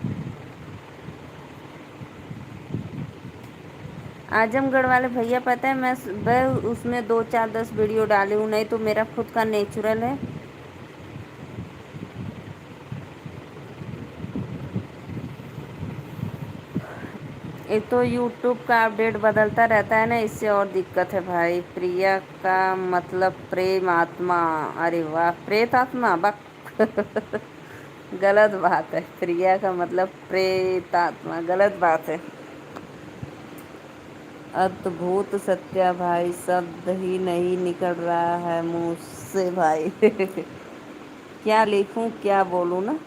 Speaker 1: आजमगढ़ वाले भैया, पता है मैं उसमें 2 4 10 वीडियो डाली हूँ, नहीं तो मेरा खुद का नेचुरल है। एक तो यूट्यूब का अपडेट बदलता रहता है ना, इससे और दिक्कत है भाई। प्रिया का मतलब प्रेम आत्मा। अरे वाह, प्रेत आत्मा बक गलत बात है, प्रिया का मतलब प्रेत आत्मा, गलत बात है। अद्भुत सत्या भाई, शब्द ही नहीं निकल रहा है मुंह से भाई क्या लिखूं, क्या बोलूं ना।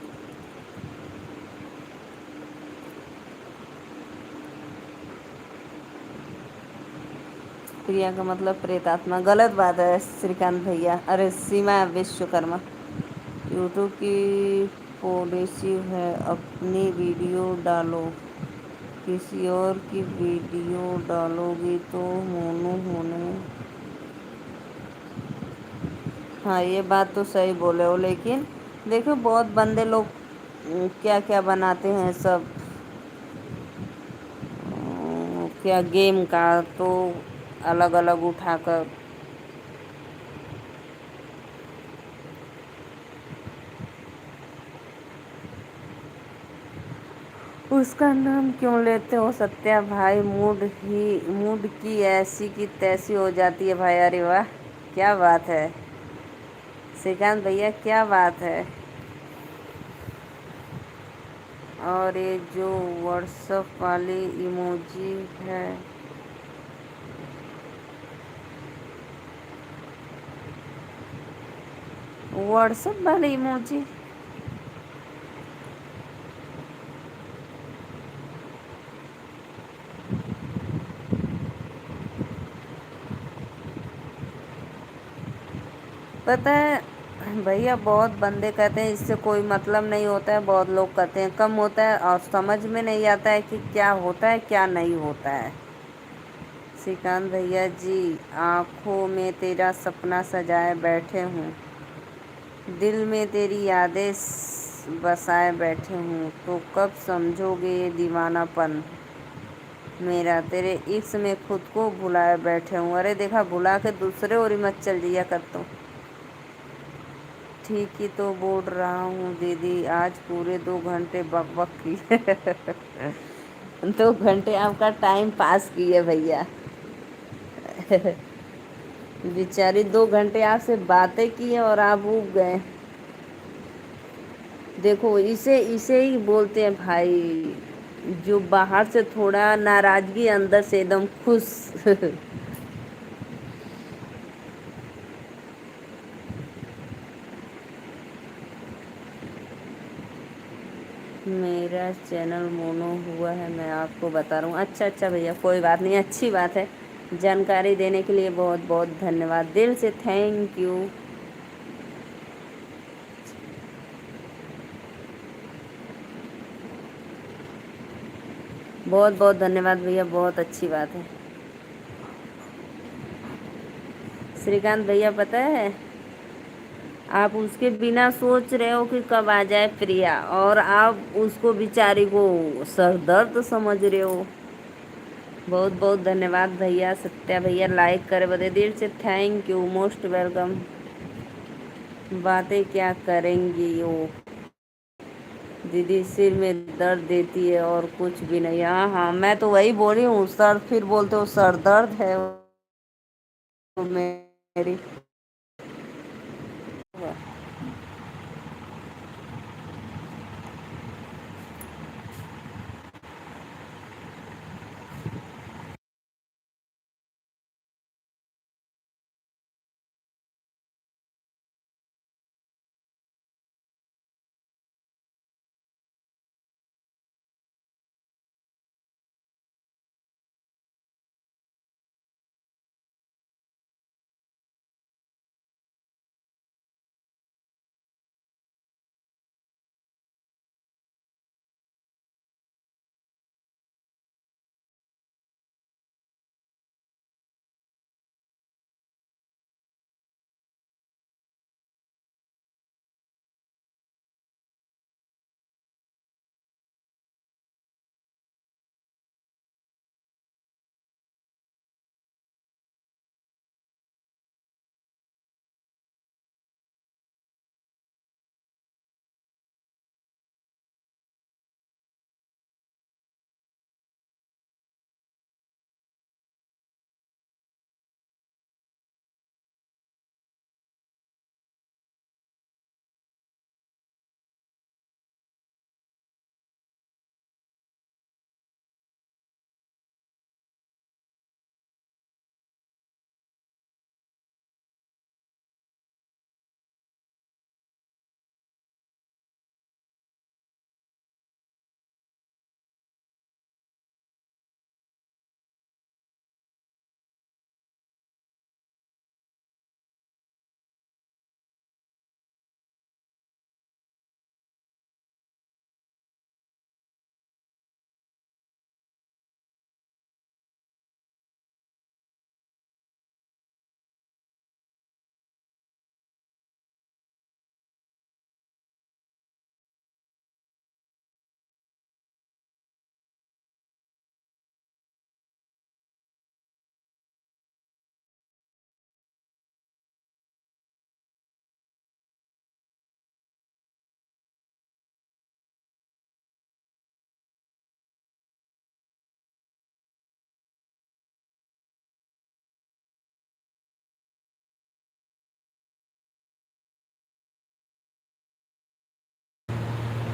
Speaker 1: प्रिया का मतलब प्रेतात्मा, गलत बात है श्रीकांत भैया, अरे सीमा विश्वकर्मा। यूट्यूब की पॉलिसी है अपनी वीडियो डालो, किसी और की वीडियो डालोगी तो मोनू होने। हाँ, ये बात तो सही बोले हो, लेकिन देखो बहुत बंदे लोग क्या क्या बनाते हैं सब, क्या गेम का तो अलग अलग उठाकर। उसका नाम क्यों लेते हो सत्या भाई? मूड की ऐसी की तैसी हो जाती है भाई। अरे वाह, क्या बात है श्रीकांत भैया, क्या बात है। और ये जो व्हाट्सएप वाली इमोजी है, व्हाट्सएप वाली इमोजी, पता है भैया, बहुत बंदे कहते हैं इससे कोई मतलब नहीं होता है, बहुत लोग कहते हैं कम होता है, और समझ में नहीं आता है कि क्या होता है क्या नहीं होता है। श्रीकांत भैया जी, आँखों में तेरा सपना सजाए बैठे हूँ, दिल में तेरी यादें बसाए बैठे हूँ, तो कब समझोगे ये दीवानापन मेरा, तेरे इश्क में खुद को भुलाए बैठे हूँ। अरे देखा, भुला के दूसरे और ही मत चल दिया कर तो। ठीक ही तो बोल रहा हूँ दीदी, आज पूरे 2 घंटे बक बक की 2 घंटे आपका टाइम पास किए भैया बेचारी 2 घंटे आपसे बातें की और आप उब गए। देखो, इसे इसे ही बोलते हैं भाई, जो बाहर से थोड़ा नाराजगी, अंदर से एकदम खुश मेरा चैनल मोनो हुआ है, मैं आपको बता रहा हूँ। अच्छा अच्छा भैया, कोई बात नहीं, अच्छी बात है। जानकारी देने के लिए बहुत बहुत धन्यवाद, दिल से थैंक यू। बहुत बहुत धन्यवाद भैया, बहुत अच्छी बात है। श्रीकांत भैया, पता है आप उसके बिना सोच रहे हो कि कब आ जाए प्रिया, और आप उसको बेचारी को सरदर्द समझ रहे हो। बहुत बहुत धन्यवाद भैया, सत्या भैया लाइक करे बदे दिल से थैंक यू, मोस्ट वेलकम। बातें क्या करेंगी वो, दीदी सिर में दर्द देती है और कुछ भी नहीं। हाँ हाँ, मैं तो वही बोली हूँ, सर फिर बोलते हो सर दर्द है वो मेरी।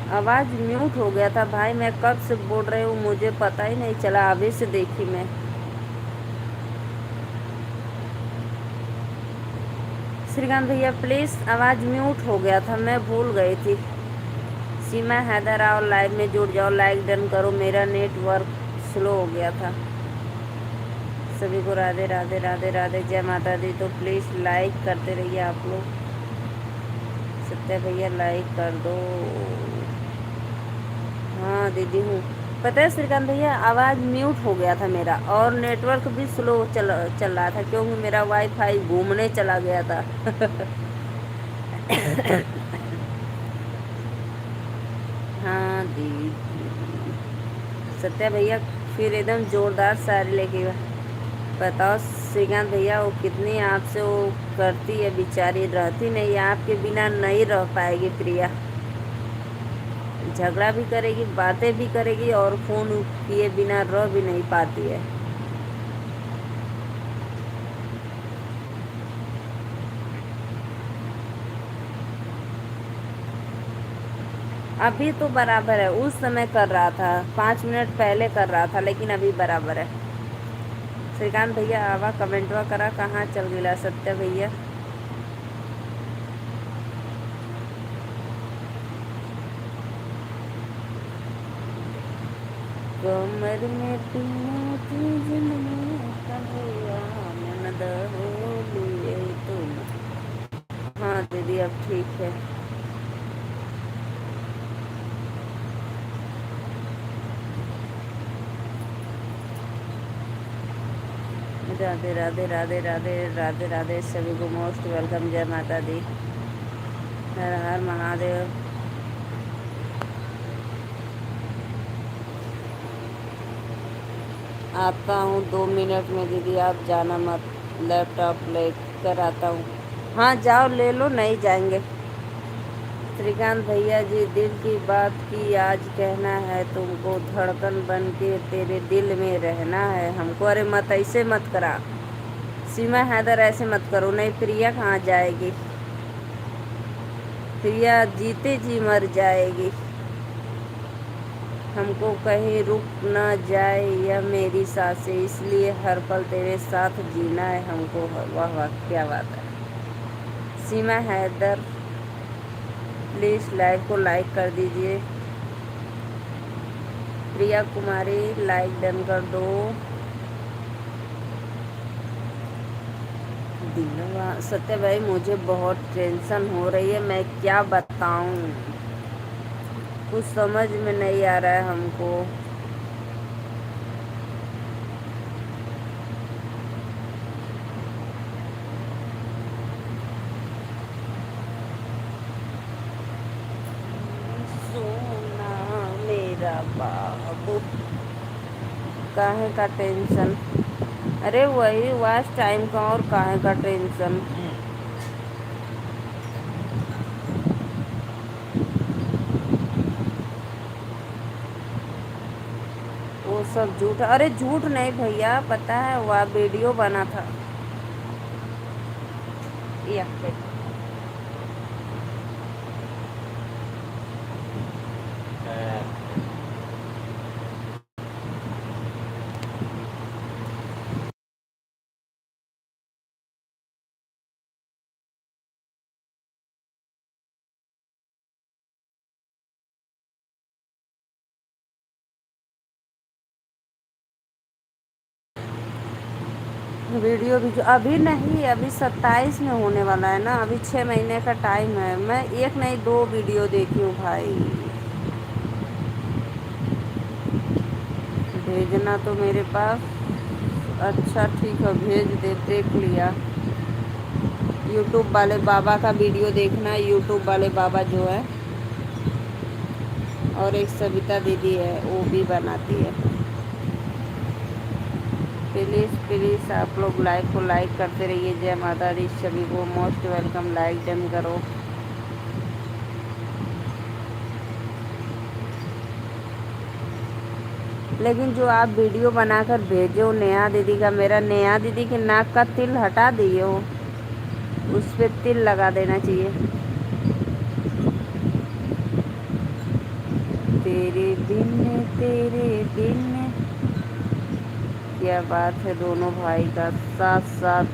Speaker 1: आवाज म्यूट हो गया था भाई, मैं कब से बोल रही हूँ, मुझे पता ही नहीं चला, अभी से देखी मैं। श्रीकांत भैया प्लीज, आवाज म्यूट हो गया था, मैं भूल गई थी। सीमा हैदर आओ लाइव में जुड़ जाओ, लाइक डन करो, मेरा नेटवर्क स्लो हो गया था। सभी को राधे राधे राधे राधे, जय माता दी। तो प्लीज लाइक करते रहिए आप लोग। सत्या भैया लाइक कर दो। हाँ दीदी हूँ। पता है श्रीकांत भैया, आवाज़ म्यूट हो गया था मेरा, और नेटवर्क भी स्लो चल रहा था, क्योंकि मेरा वाईफाई घूमने चला गया था। हाँ दीदी। सत्या भैया फिर एकदम जोरदार शायरी लेके बताओ श्रीकांत भैया, वो कितनी आपसे वो करती है बेचारी, रहती नहीं, आपके बिना नहीं रह पाएगी प्रिया। झगड़ा भी करेगी, बातें भी करेगी, और फोन किए बिना रह भी नहीं पाती है। अभी तो बराबर है, उस समय कर रहा था, 5 मिनट पहले कर रहा था, लेकिन अभी बराबर है। श्रीकांत भैया आवा कमेंटवा करा, कहाँ चल गया सत्य भैया। कमर में पीने की जिंदगी कन्हैया ननद हो लिए तुम। हाँ दीदी अब ठीक है। राधे राधे राधे राधे राधे राधे, सभी को मोस्ट वेलकम, जय माता दी, हर हर महादेव। आता हूँ 2 मिनट में दीदी, आप जाना मत, लैपटॉप ले कर आता हूँ। हाँ जाओ ले लो, नहीं जाएंगे। श्रीकांत भैया जी, दिल की बात की आज कहना है तुमको, धड़कन बन के तेरे दिल में रहना है हमको। अरे मत ऐसे मत करा सीमा हैदर, ऐसे मत करो। नहीं प्रिया कहाँ जाएगी, प्रिया जीते जी मर जाएगी। हमको कहीं रुक ना जाए यह मेरी सांसें, इसलिए हर पल तेरे साथ जीना है हमको। वाह वाह क्या बात है। सीमा हैदर प्लीज़ लाइव को लाइक कर दीजिए। प्रिया कुमारी लाइक डन कर दो। दिलवा सत्य भाई, मुझे बहुत टेंशन हो रही है, मैं क्या बताऊं, कुछ समझ में नहीं आ रहा है हमको। सोना मेरा बाबू, काहे का टेंशन? अरे वही वास्ट टाइम का, और काहे का टेंशन। वो सब झूठ, अरे झूठ नहीं भैया, पता है वह वीडियो बना था। या वीडियो भी अभी नहीं, अभी 27 में होने वाला है ना, अभी 6 महीने का टाइम है। मैं एक नहीं 2 वीडियो देखी हूँ भाई। भेजना तो मेरे पास, अच्छा ठीक है भेज दे, देख लिया। यूट्यूब वाले बाबा का वीडियो देखना, यूट्यूब वाले बाबा जो है, और एक सविता दीदी है वो भी बनाती है। प्लीज़ प्लीज़ आप लोग लाइक को लाइक करते रहिए। जय माता दी, सभी को मोस्ट वेलकम, लाइक डन करो। लेकिन जो आप वीडियो बनाकर भेजो नेहा दीदी का, मेरा नेहा दीदी के नाक का तिल हटा दिए हो, उस पर तिल लगा देना चाहिए। तेरे बिन तेरे बिन, क्या बात है दोनों भाई का साथ साथ।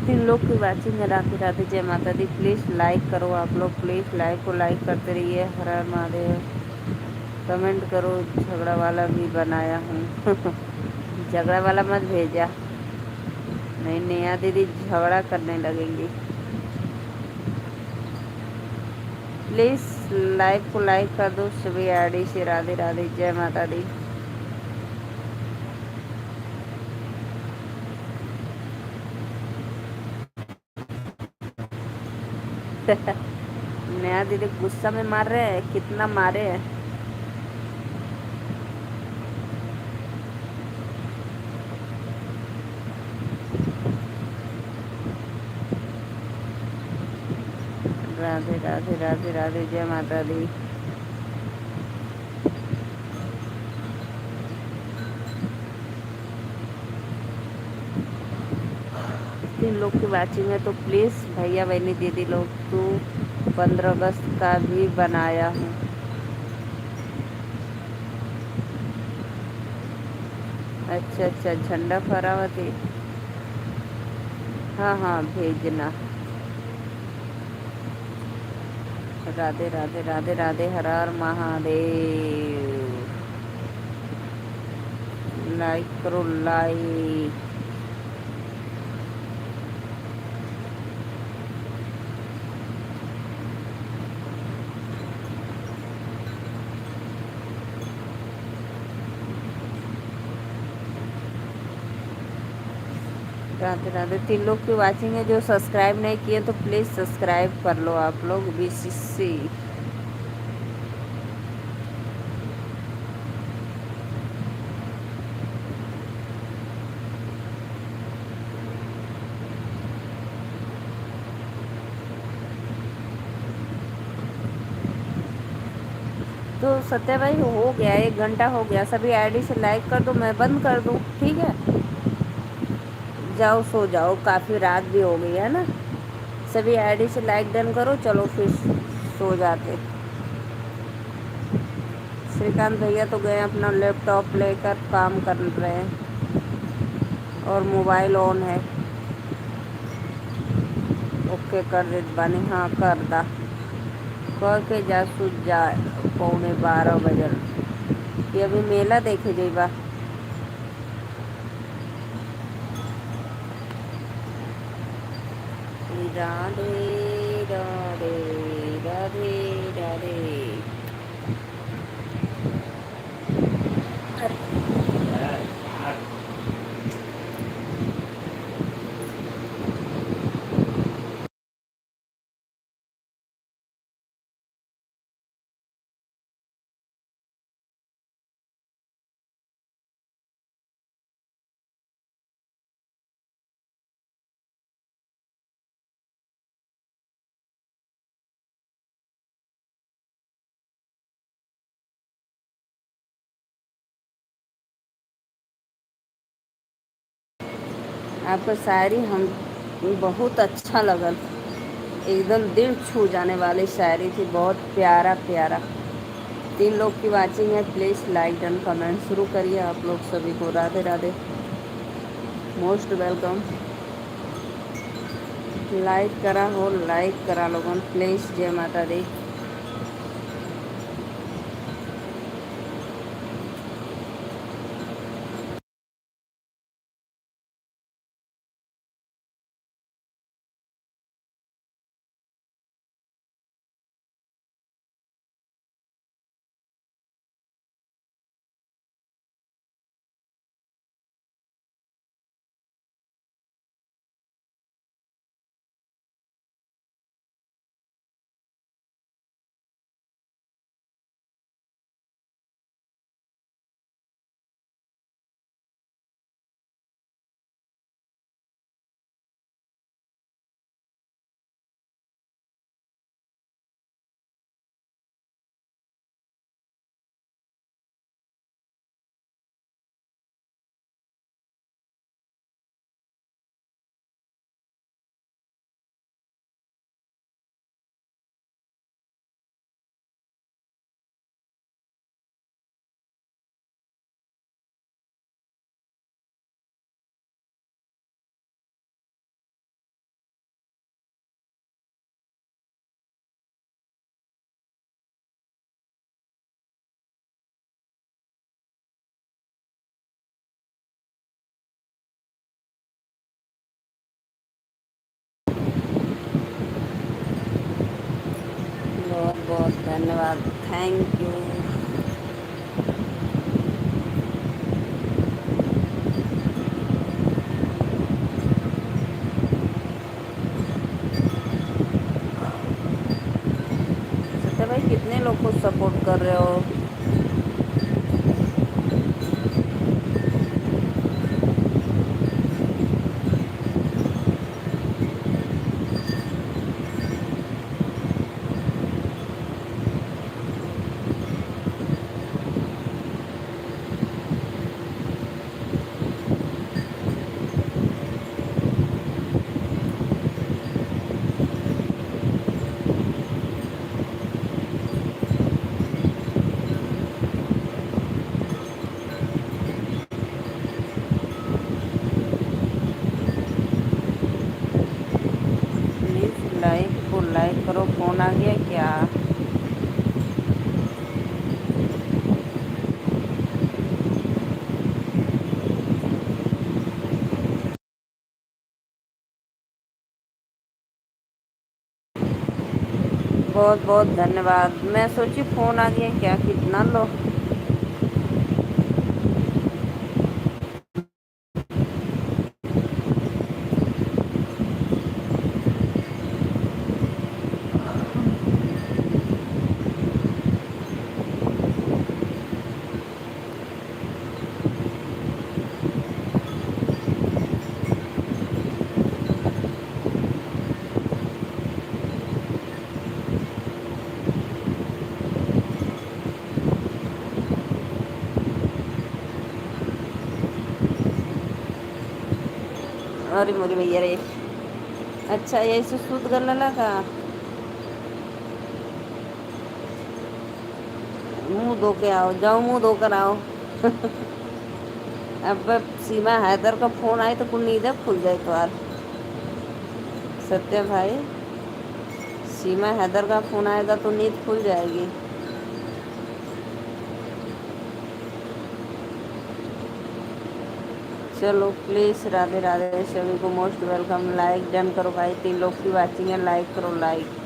Speaker 1: तीन लोग की वाचिंग है, राधे राधे, जय माता दी। प्लीज़ लाइक करो आप लोग, प्लीज़ लाइक को लाइक करते रहिए। हर हर महादेव। कमेंट करो, झगड़ा वाला भी बनाया हूँ। झगड़ा वाला मत भेजा, नहीं नेहा दीदी झगड़ा करने लगेंगी। प्लीज़ लाइव को लाइक कर दो सभी आईडी से। राधे राधे, जय माता दी। नया दीदी गुस्सा में मार रहे हैं, कितना मारे हैं। राधे राधे राधे राधे, जय माता दी। तीन लोग की वाचिंग है, तो प्लीज़ भैया बहनी दीदी लोग, तू 15 अगस्त का भी बनाया हूँ। अच्छा अच्छा, झंडा फहरावा थी। हाँ हाँ भेजना। राधे राधे राधे राधे, हर हर महादेव। लाइक करो लाइक। राधे राधे। 3 लोग की वाचिंग है, जो सब्सक्राइब नहीं किए तो प्लीज़ सब्सक्राइब कर लो आप लोग, बीसीसी। तो सत्या भाई हो गया, 1 घंटा हो गया, सभी आईडी से लाइक कर दो, मैं बंद कर दूँ, ठीक है? जाओ सो जाओ, काफ़ी रात भी हो गई है ना। सभी आईडी से लाइक डन करो, चलो फिर सो जाते। श्रीकांत भैया तो गए अपना लैपटॉप लेकर, काम कर रहे हैं और मोबाइल ऑन है। ओके कर दे बानी, हाँ कर दा। कह के जा सूझ जा, 11:15 बजल। ये अभी मेला देखे जइबा। राधे राधे राधे राधे। आपका शायरी हम बहुत अच्छा लगल, एकदम दिल छू जाने वाली शायरी थी, बहुत प्यारा प्यारा। 3 लोग की वाचिंग है, प्लीज़ लाइक डन कमेंट शुरू करिए आप लोग सभी को। Radhe Radhe, most welcome. Like करा हो, लाइक करा लोगन प्लीज़। जय माता दी। बहुत बहुत धन्यवाद, थैंक यू। सत्या भाई कितने लोग को सपोर्ट कर रहे हो? प्लीज़ लाइक को लाइक करो, फ़ोन आ गया क्या? बहुत बहुत धन्यवाद। मैं सोची फ़ोन आ गया क्या, कितना लो। अरे मोरी भैया रे। अच्छा ऐसे सूत गल्ला का मुंह धो के आओ, जाओ मुंह धोकर आओ। अब सीमा हैदर का फोन आए तो कुल नींद खुल जाए तो यार। सत्य भाई, सीमा हैदर का फोन आएगा तो नींद खुल जाएगी। चलो प्लीज़, राधे राधे सभी को, मोस्ट वेलकम। लाइक डन करो भाई, 3 लोग की वाचिंग है, लाइक करो लाइक।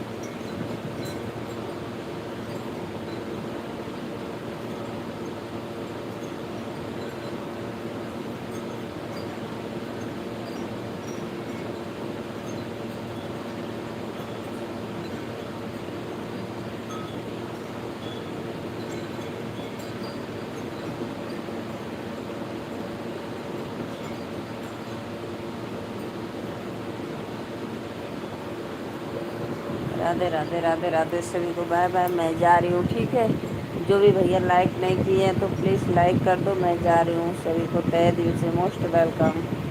Speaker 1: राधे राधे राधे राधे सभी को, बाय बाय। मैं जा रही हूँ, ठीक है। जो भी भैया लाइक नहीं किए हैं तो प्लीज़ लाइक कर दो। मैं जा रही हूँ, सभी को तहे दिल से मोस्ट वेलकम।